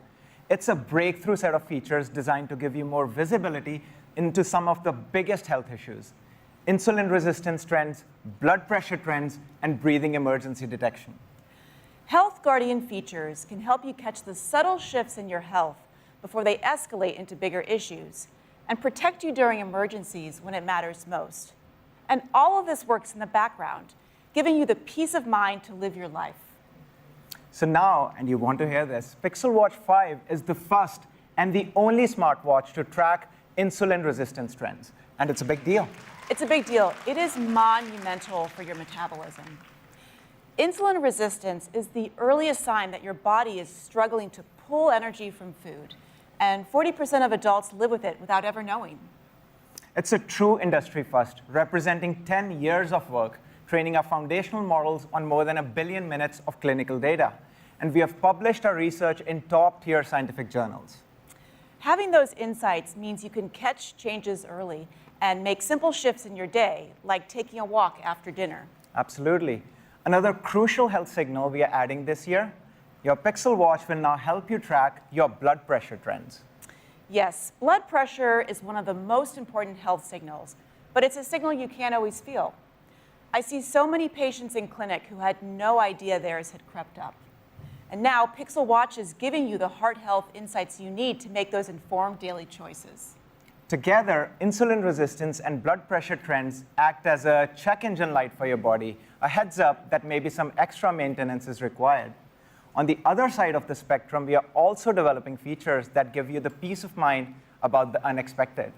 It's a breakthrough set of features designed to give you more visibility into some of the biggest health issues: insulin resistance trends, blood pressure trends, and breathing emergency detection. Health Guardian features can help you catch the subtle shifts in your health before they escalate into bigger issues and protect you during emergencies when it matters most. And all of this works in the background, giving you the peace of mind to live your life. So now, and you want to hear this, Pixel Watch 5 is the first and the only smartwatch to track insulin resistance trends. And it's a big deal. It's a big deal. It is monumental for your metabolism. Insulin resistance is the earliest sign that your body is struggling to pull energy from food. And 40% of adults live with it without ever knowing. It's a true industry first, representing 10 years of work, training our foundational models on more than 1 billion minutes of clinical data. And we have published our research in top-tier scientific journals. Having those insights means you can catch changes early and make simple shifts in your day, like taking a walk after dinner. Absolutely. Another crucial health signal we are adding this year, your Pixel Watch will now help you track your blood pressure trends. Yes, blood pressure is one of the most important health signals, but it's a signal you can't always feel. I see so many patients in clinic who had no idea theirs had crept up. And now Pixel Watch is giving you the heart health insights you need to make those informed daily choices. Together, insulin resistance and blood pressure trends act as a check engine light for your body, a heads up that maybe some extra maintenance is required. On the other side of the spectrum, we are also developing features that give you the peace of mind about the unexpected.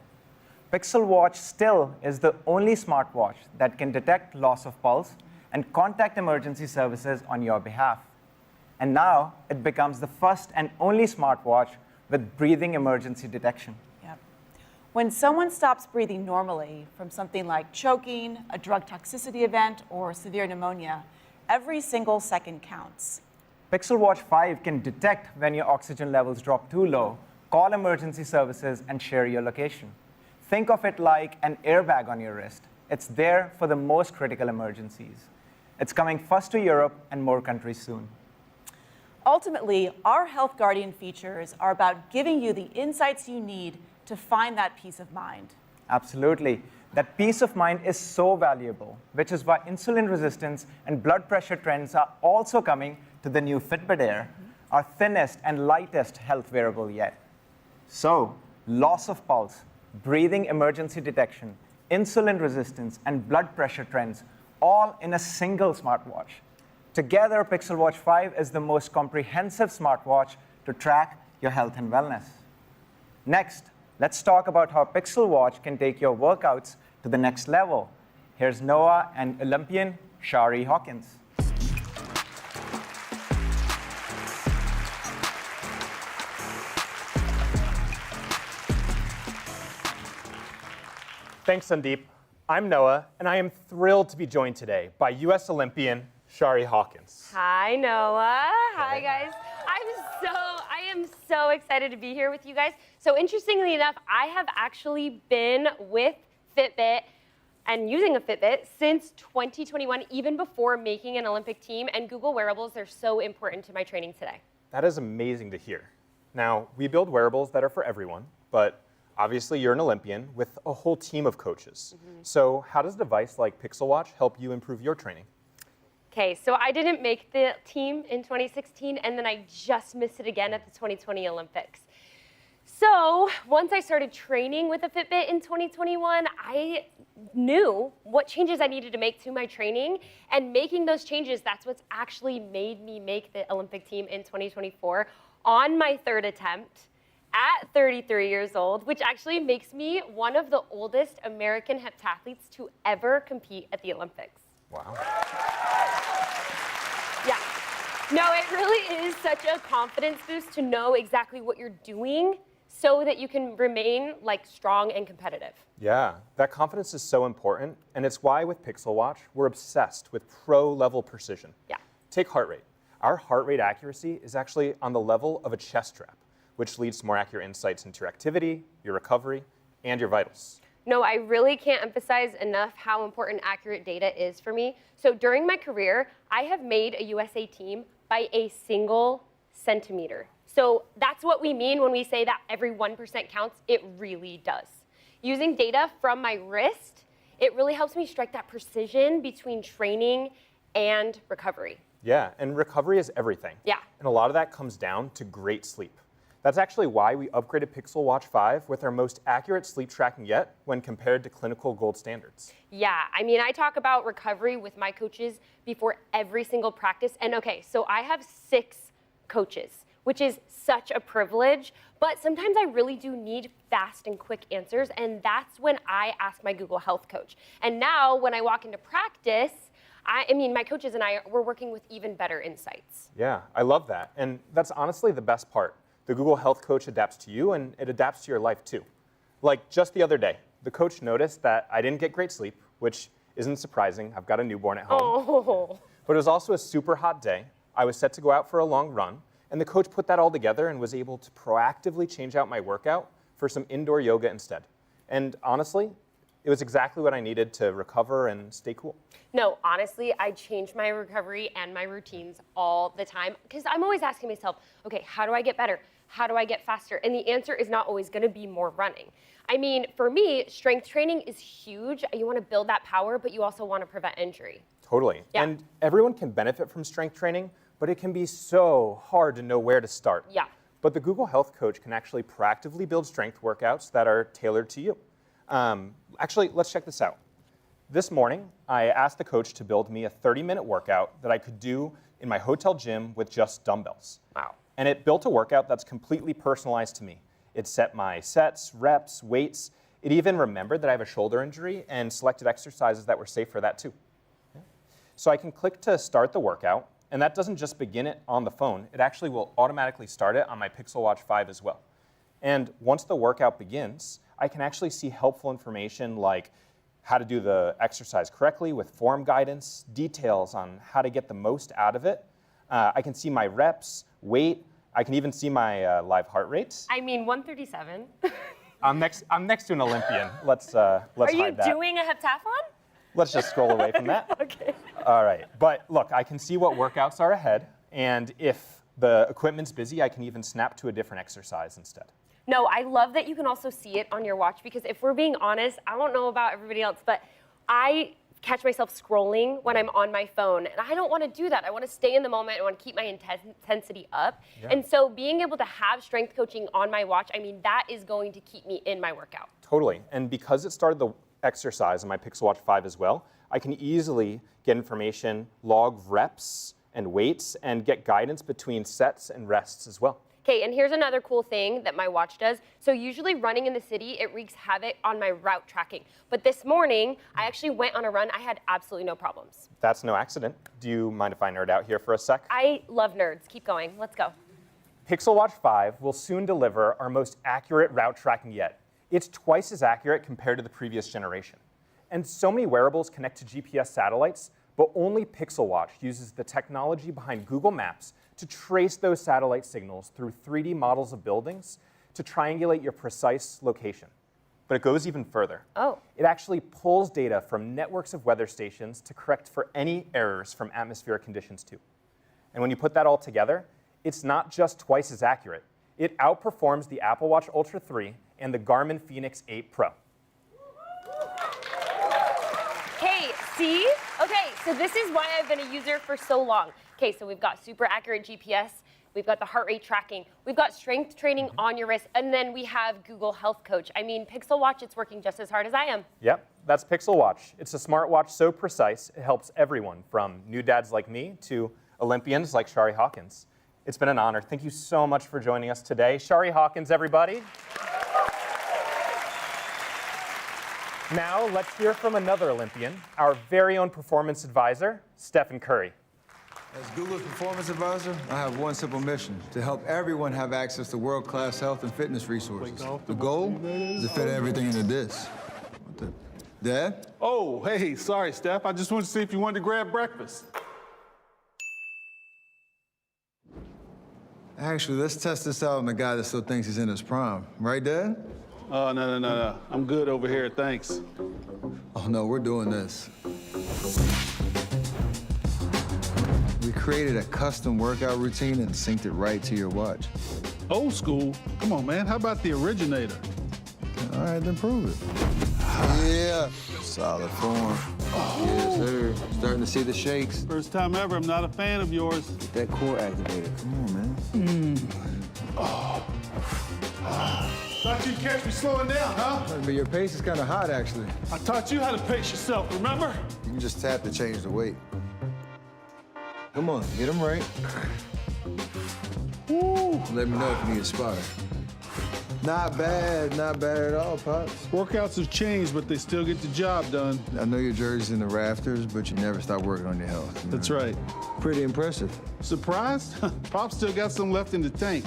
Pixel Watch still is the only smartwatch that can detect loss of pulse and contact emergency services on your behalf. And now it becomes the first and only smartwatch with breathing emergency detection. Yep. When someone stops breathing normally from something like choking, a drug toxicity event, or severe pneumonia, every single second counts. Pixel Watch 5 can detect when your oxygen levels drop too low, call emergency services, and share your location. Think of it like an airbag on your wrist. It's there for the most critical emergencies. It's coming first to Europe and more countries soon. Ultimately, our Health Guardian features are about giving you the insights you need to find that peace of mind. Absolutely. That peace of mind is so valuable, which is why insulin resistance and blood pressure trends are also coming to the new Fitbit Air, our thinnest and lightest health wearable yet. So, loss of pulse, breathing emergency detection, insulin resistance, and blood pressure trends, all in a single smartwatch. Together, Pixel Watch 5 is the most comprehensive smartwatch to track your health and wellness. Next, let's talk about how Pixel Watch can take your workouts to the next level. Here's Noah and Olympian Shari Hawkins. Thanks, Sandeep. I'm Noah, and I am thrilled to be joined today by U.S. Olympian Shari Hawkins. Hi, Noah. Hi, guys. I am so excited to be here with you guys. So interestingly enough, I have actually been with Fitbit and using a Fitbit since 2021, even before making an Olympic team, and Google wearables are so important to my training today. That is amazing to hear. Now, we build wearables that are for everyone, but obviously you're an Olympian with a whole team of coaches. So how does a device like Pixel Watch help you improve your training? Okay, so I didn't make the team in 2016, and then I just missed it again at the 2020 Olympics. So once I started training with a Fitbit in 2021, I knew what changes I needed to make to my training, and making those changes, that's what's actually made me make the Olympic team in 2024 on my third attempt at 33 years old, which actually makes me one of the oldest American heptathletes to ever compete at the Olympics. Wow. Yeah. No, it really is such a confidence boost to know exactly what you're doing so that you can remain strong and competitive. Yeah, that confidence is so important, and it's why with Pixel Watch, we're obsessed with pro-level precision. Yeah. Take heart rate. Our heart rate accuracy is actually on the level of a chest strap, which leads to more accurate insights into your activity, your recovery, and your vitals. No, I really can't emphasize enough how important accurate data is for me. So during my career, I have made a USA team by a single centimeter. So that's what we mean when we say that every 1% counts. It really does. Using data from my wrist, it really helps me strike that precision between training and recovery. Yeah, and recovery is everything. Yeah. And a lot of that comes down to great sleep. That's actually why we upgraded Pixel Watch 5 with our most accurate sleep tracking yet when compared to clinical gold standards. Yeah, I mean, I talk about recovery with my coaches before every single practice. And okay, so I have 6 coaches. which is such a privilege. But sometimes I really do need fast and quick answers, and that's when I ask my Google Health coach. And now when I walk into practice, I mean, my coaches and I, we're working with even better insights. Yeah, I love that. And that's honestly the best part. The Google Health coach adapts to you, and it adapts to your life too. Like just the other day, the coach noticed that I didn't get great sleep, which isn't surprising. I've got a newborn at home. Oh. But it was also a super hot day. I was set to go out for a long run, and the coach put that all together and was able to proactively change out my workout for some indoor yoga instead. And honestly, it was exactly what I needed to recover and stay cool. No, honestly, I change my recovery and my routines all the time because I'm always asking myself, okay, how do I get better? How do I get faster? And the answer is not always going to be more running. I mean, for me, strength training is huge. You want to build that power, but you also want to prevent injury. Totally. Yeah. And everyone can benefit from strength training, but it can be so hard to know where to start. Yeah. But the Google Health Coach can actually proactively build strength workouts that are tailored to you. Actually, let's check this out. This morning, I asked the coach to build me a 30-minute workout that I could do in my hotel gym with just dumbbells. Wow. And it built a workout that's completely personalized to me. It set my sets, reps, weights. It even remembered that I have a shoulder injury and selected exercises that were safe for that too. Yeah. So I can click to start the workout, and that doesn't just begin it on the phone. It actually will automatically start it on my Pixel Watch 5 as well. And once the workout begins, I can actually see helpful information like how to do the exercise correctly with form guidance, details on how to get the most out of it. I can see my reps, weight. I can even see my live heart rate. I mean, 137. I'm next to an Olympian. Let's hide that. Are you doing a heptathlon? Let's just scroll away from that. Okay. All right. But look, I can see what workouts are ahead. And if the equipment's busy, I can even snap to a different exercise instead. No, I love that you can also see it on your watch because if we're being honest, I don't know about everybody else, but I catch myself scrolling when I'm on my phone, and I don't want to do that. I want to stay in the moment. I want to keep my intensity up. Yeah. And so being able to have strength coaching on my watch, I mean, that is going to keep me in my workout. Totally. And because it started the exercise on my Pixel Watch 5 as well, I can easily get information, log reps and weights, and get guidance between sets and rests as well. Okay, and here's another cool thing that my watch does. So usually running in the city, it wreaks havoc on my route tracking. But this morning, I actually went on a run. I had absolutely no problems. That's no accident. Do you mind if I nerd out here for a sec? I love nerds. Keep going. Let's go. Pixel Watch 5 will soon deliver our most accurate route tracking yet. It's twice as accurate compared to the previous generation. And so many wearables connect to GPS satellites, but only Pixel Watch uses the technology behind Google Maps to trace those satellite signals through 3D models of buildings to triangulate your precise location. But it goes even further. Oh. It actually pulls data from networks of weather stations to correct for any errors from atmospheric conditions too. And when you put that all together, it's not just twice as accurate. It outperforms the Apple Watch Ultra 3 and the Garmin Fenix 8 Pro. Okay, see? Okay, so this is why I've been a user for so long. Okay, so we've got super accurate GPS, we've got the heart rate tracking, we've got strength training on your wrist, and then we have Google Health Coach. I mean, Pixel Watch, it's working just as hard as I am. Yep, that's Pixel Watch. It's a smartwatch so precise, it helps everyone from new dads like me to Olympians like Shari Hawkins. It's been an honor. Thank you so much for joining us today. Shari Hawkins, everybody. Now, let's hear from another Olympian, our very own performance advisor, Stephen Curry. As Google's performance advisor, I have one simple mission: to help everyone have access to world-class health and fitness resources. The goal is to fit everything into this. Dad? Oh, hey, sorry, Steph. I just wanted to see if you wanted to grab breakfast. Actually, let's test this out on a guy that still thinks he's in his prime. Right, Dad? Oh, no. I'm good over here, thanks. Oh, no, we're doing this. We created a custom workout routine and synced it right to your watch. Old school? Come on, man. How about the originator? All right, then prove it. Yeah. Solid form. Yes, sir. Starting to see the shakes. First time ever. I'm not a fan of yours. Get that core activated. Come on, man. Thought you'd catch me slowing down, huh? But your pace is kind of hot, actually. I taught you how to pace yourself, remember? You can just tap to change the weight. Come on, get him right. Woo! Let me know if you need a spotter. Not bad at all, Pops. Workouts have changed, but they still get the job done. I know your jersey's in the rafters, but you never stop working on your health. That's right. Pretty impressive. Surprised? Pop still got some left in the tank.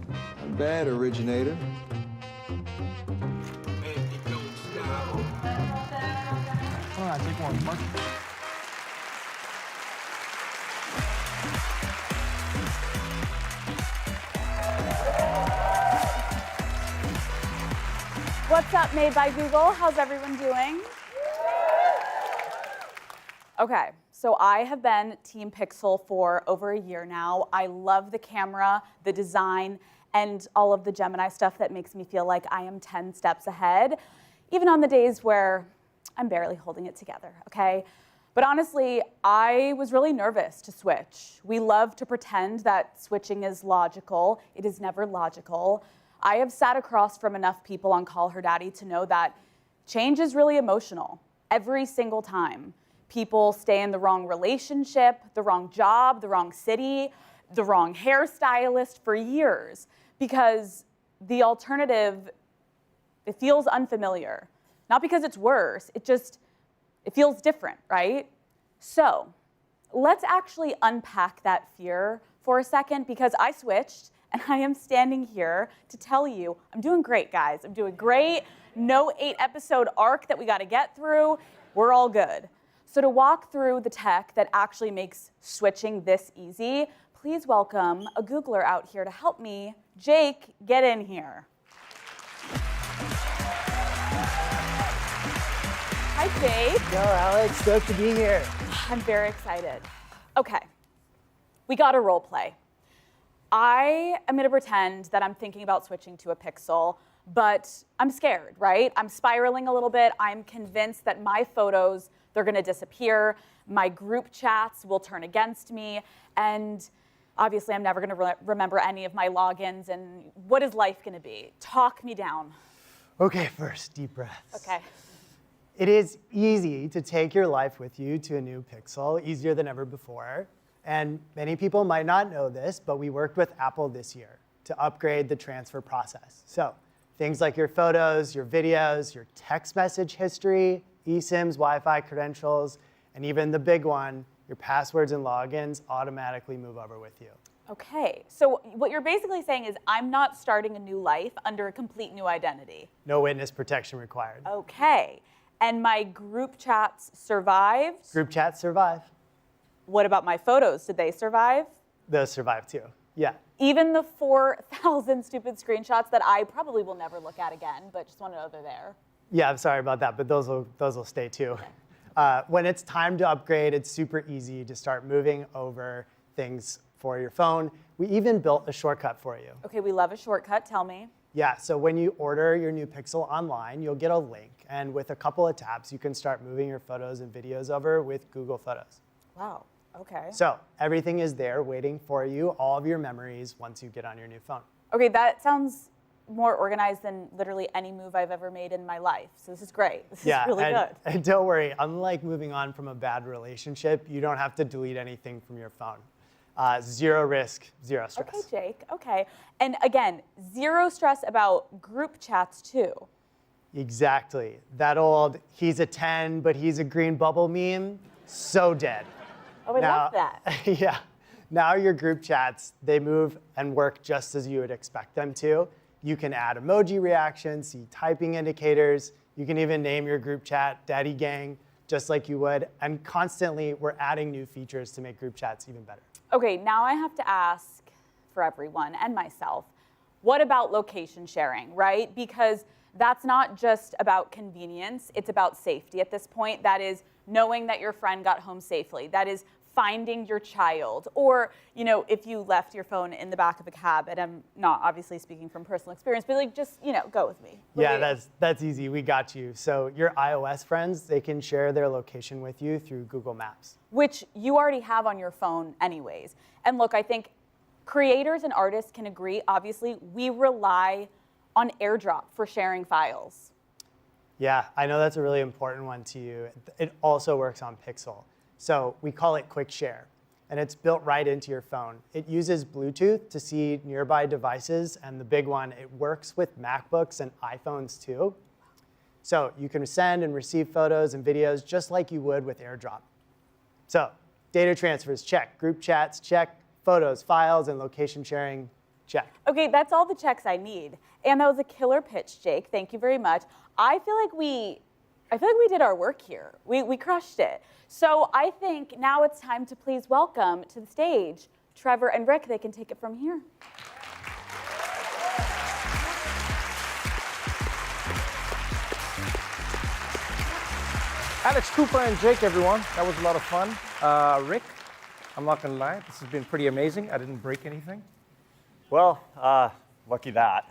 Not bad, originator. Come on, take one. Mark. What's up, Made by Google? How's everyone doing? Okay, so I have been Team Pixel for over a year now. I love the camera, the design, and all of the Gemini stuff that makes me feel like I am 10 steps ahead, even on the days where I'm barely holding it together, okay? But honestly, I was really nervous to switch. We love to pretend that switching is logical. It is never logical. I have sat across from enough people on Call Her Daddy to know that change is really emotional every single time. People stay in the wrong relationship, the wrong job, the wrong city, the wrong hairstylist for years because the alternative, it feels unfamiliar. Not because it's worse, it feels different, right? So let's actually unpack that fear for a second because I switched and I am standing here to tell you I'm doing great, guys. I'm doing great. No 8-episode arc that we got to get through. We're all good. So to walk through the tech that actually makes switching this easy, please welcome a Googler out here to help me. Jake, get in here. Hi, Jake. Yo, Alex, stoked to be here. I'm very excited. Okay, we got a role play. I am gonna pretend that I'm thinking about switching to a Pixel, but I'm scared, right? I'm spiraling a little bit. I'm convinced that my photos, they're gonna disappear. My group chats will turn against me. And obviously I'm never gonna remember any of my logins. And what is life gonna be? Talk me down. Okay, first, deep breaths. Okay. It is easy to take your life with you to a new Pixel, easier than ever before. And many people might not know this, but we worked with Apple this year to upgrade the transfer process. So things like your photos, your videos, your text message history, eSIMs, Wi-Fi credentials, and even the big one, your passwords and logins automatically move over with you. Okay, so what you're basically saying is I'm not starting a new life under a complete new identity. No witness protection required. Okay, and my group chats survived? Group chats survive. What about my photos? Did they survive? Those survive too, yeah. Even the 4,000 stupid screenshots that I probably will never look at again, but just want to know they're there. Yeah, I'm sorry about that, but those will stay too. When it's time to upgrade, it's super easy to start moving over things for your phone. We even built a shortcut for you. Okay, we love a shortcut. Tell me. Yeah, so when you order your new Pixel online, you'll get a link, and with a couple of taps, you can start moving your photos and videos over with Google Photos. Wow. Okay. So everything is there waiting for you, all of your memories once you get on your new phone. Okay, that sounds more organized than literally any move I've ever made in my life. So this is great. This is really good. And don't worry, unlike moving on from a bad relationship, you don't have to delete anything from your phone. Zero risk, zero stress. Okay, Jake, okay. And again, zero stress about group chats too. Exactly. That old, he's a 10, but he's a green bubble meme, so dead. Oh, I love that. Yeah. Now your group chats, they move and work just as you would expect them to. You can add emoji reactions, see typing indicators. You can even name your group chat Daddy Gang, just like you would. And constantly, we're adding new features to make group chats even better. Okay, now I have to ask for everyone and myself, what about location sharing, right? Because that's not just about convenience, it's about safety at this point. That is knowing that your friend got home safely. That is finding your child. Or, you know, if you left your phone in the back of a cab, and I'm not obviously speaking from personal experience, but like just, you know, go with me. Yeah, that's easy, we got you. So your iOS friends, they can share their location with you through Google Maps. Which you already have on your phone anyways. And look, I think creators and artists can agree, obviously, we rely on AirDrop for sharing files. Yeah, I know that's a really important one to you. It also works on Pixel. So we call it Quick Share. and it's built right into your phone. It uses Bluetooth to see nearby devices, and the big one, it works with MacBooks and iPhones too. So you can send and receive photos and videos just like you would with AirDrop. So data transfers, check. Group chats, check. Photos, files, and location sharing, check. Okay, that's all the checks I need. And that was a killer pitch, Jake. Thank you very much. I feel like we did our work here. We crushed it. So I think now it's time to please welcome to the stage Trevor and Rick. They can take it from here. Alex, Cooper, and Jake, everyone. That was a lot of fun. Rick, I'm not gonna lie, this has been pretty amazing. I didn't break anything. Well, lucky that.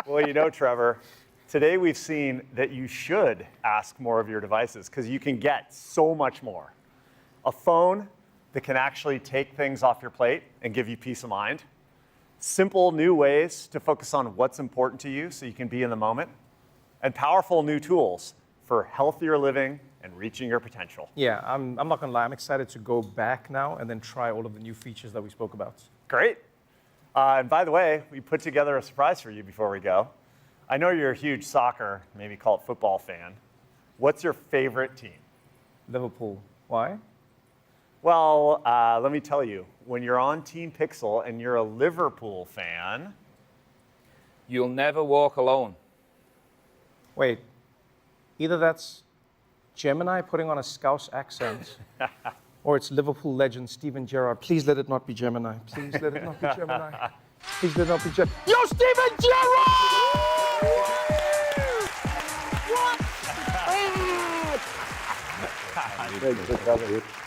Well, you know, Trevor, today we've seen that you should ask more of your devices because you can get so much more. A phone that can actually take things off your plate and give you peace of mind. Simple new ways to focus on what's important to you so you can be in the moment. And powerful new tools for healthier living and reaching your potential. Yeah, I'm not gonna lie, I'm excited to go back now and then try all of the new features that we spoke about. Great. And by the way, we put together a surprise for you before we go. I know you're a huge soccer, maybe call it football fan. What's your favorite team? Liverpool. Why? Well, let me tell you, when you're on Team Pixel and you're a Liverpool fan, you'll never walk alone. Wait, either that's Gemini putting on a Scouse accent, or it's Liverpool legend Steven Gerrard. Please let it not be Gemini. Please let it not be Gemini. Please let it not be Gemini. Yo, Steven Gerrard!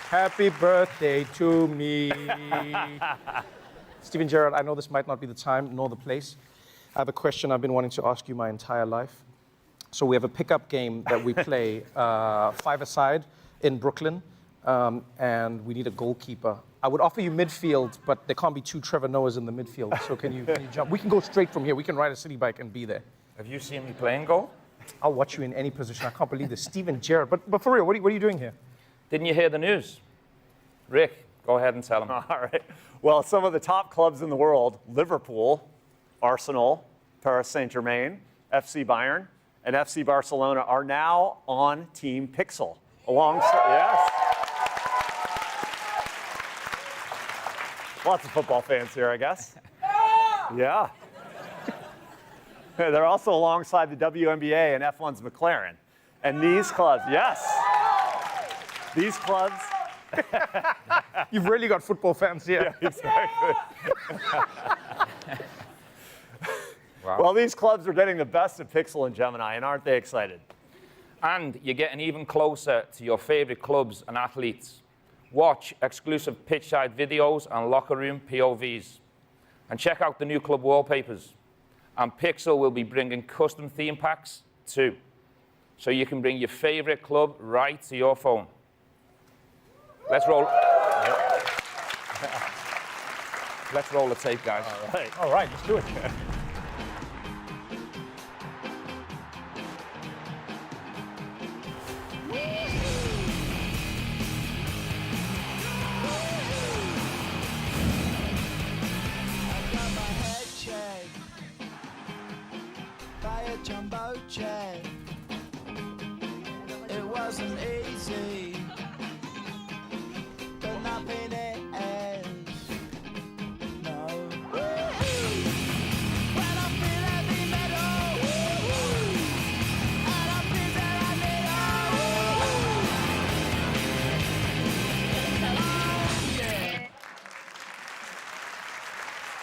Happy birthday to me. Steven Gerrard, I know this might not be the time nor the place. I have a question I've been wanting to ask you my entire life. So we have a pickup game that we play five-a-side in Brooklyn, and we need a goalkeeper. I would offer you midfield, but there can't be two Trevor Noahs in the midfield. So can you jump? We can go straight from here. We can ride a city bike and be there. Have you seen me playing goal? I'll watch you in any position. I can't believe this. Steven Gerrard. But for real, what are you doing here? Didn't you hear the news? Rick, go ahead and tell him. all right. Well, some of the top clubs in the world, Liverpool, Arsenal, Paris Saint-Germain, FC Bayern, and FC Barcelona are now on Team Pixel. Yes. Lots of football fans here, I guess. Yeah. They're also alongside the WNBA and F1's McLaren. And these clubs, yes. These clubs. You've really got football fans here. Yeah, exactly. Wow. Well, these clubs are getting the best of Pixel and Gemini, and aren't they excited? And you're getting even closer to your favorite clubs and athletes. Watch exclusive pitch-side videos and locker room POVs. And check out the new club wallpapers. And Pixel will be bringing custom theme packs too. So you can bring your favorite club right to your phone. Let's roll. Let's roll the tape, guys. All right, let's do it. Jumbo jet. It wasn't easy, but nothing is. No. When I feel heavy metal, and I feel that I need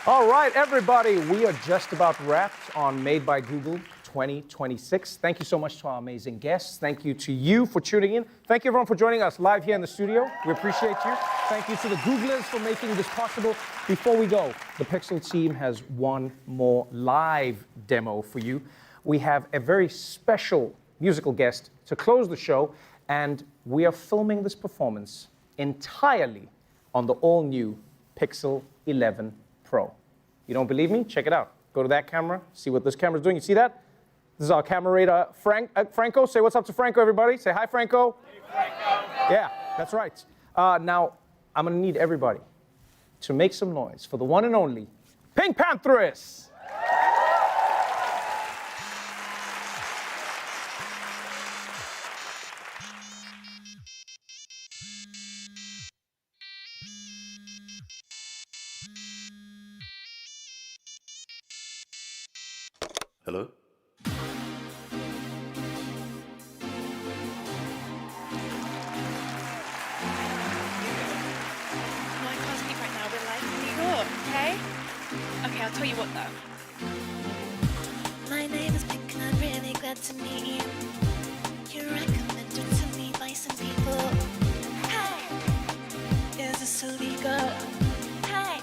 All right, everybody, we are just about wrapped on Made by Google 2026. Thank you so much to our amazing guests. Thank you to you for tuning in. Thank you everyone for joining us live here in the studio. We appreciate you. Thank you to the Googlers for making this possible. Before we go, the Pixel team has one more live demo for you. We have a very special musical guest to close the show, and we are filming this performance entirely on the all-new Pixel 11 Pro. You don't believe me? Check it out. Go to that camera, see what this camera's doing. You see that? This is our camera radar, Franco. Say what's up to Franco, everybody. Say hi, Franco. Hey, Franco. Yeah, that's right. Now, I'm going to need everybody to make some noise for the one and only Pink Pantheress. Hello? No, I can't speak right now. We're live in New York, okay? Okay, I'll tell you what though. My name is Pink and I'm really glad to meet you. You're recommended to me by some people. Hey! Is this illegal? Hey!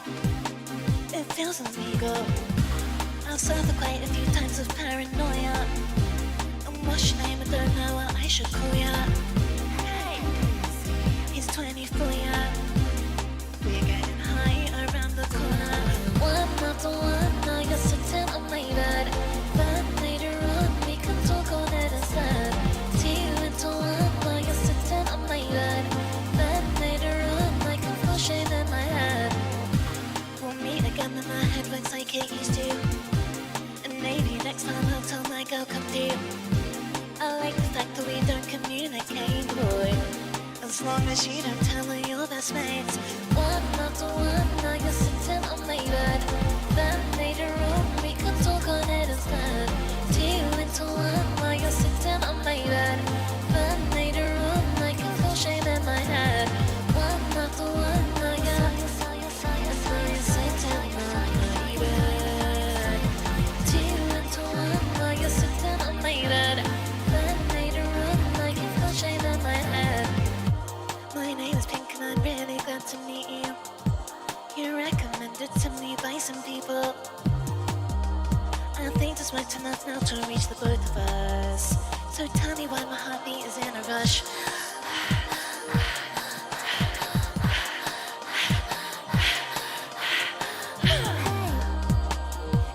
It feels illegal. I've suffered quite a few times of paranoia. And what's your name? I don't know what I should call ya. Hey! He's 24, yeah. We're getting high around the corner. One after one, now you're sitting on my bed. Then later on, we can talk on it instead. 2 into 1, now you're sitting on my bed. Then later on, I can feel shame in my head. We'll meet again when my head works like it used to. And maybe next time I'll tell my girl come through. I like the fact that we don't communicate, boy. As long as you don't tell her your best mates. One after one, now you're sitting on my bed. Then later on, we can talk on it instead. 2 into 1, now you're sitting on my bed. Then later on, I can feel shame in my head. One after one, now you're sitting on my bed. 2 into 1, now you're sitting on my bed. Then later on, I can feel shame in my head. My name is Pink and I'm really glad to meet you. You're recommended to me by some people. I think this worked enough now to reach the both of us. So tell me why my heartbeat is in a rush.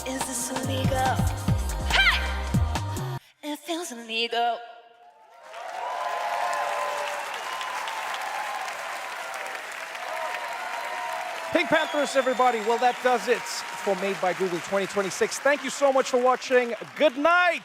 Is this illegal? Hey! It feels illegal. Pink Pantheress, everybody. Well, that does it for Made by Google 2026. Thank you so much for watching. Good night.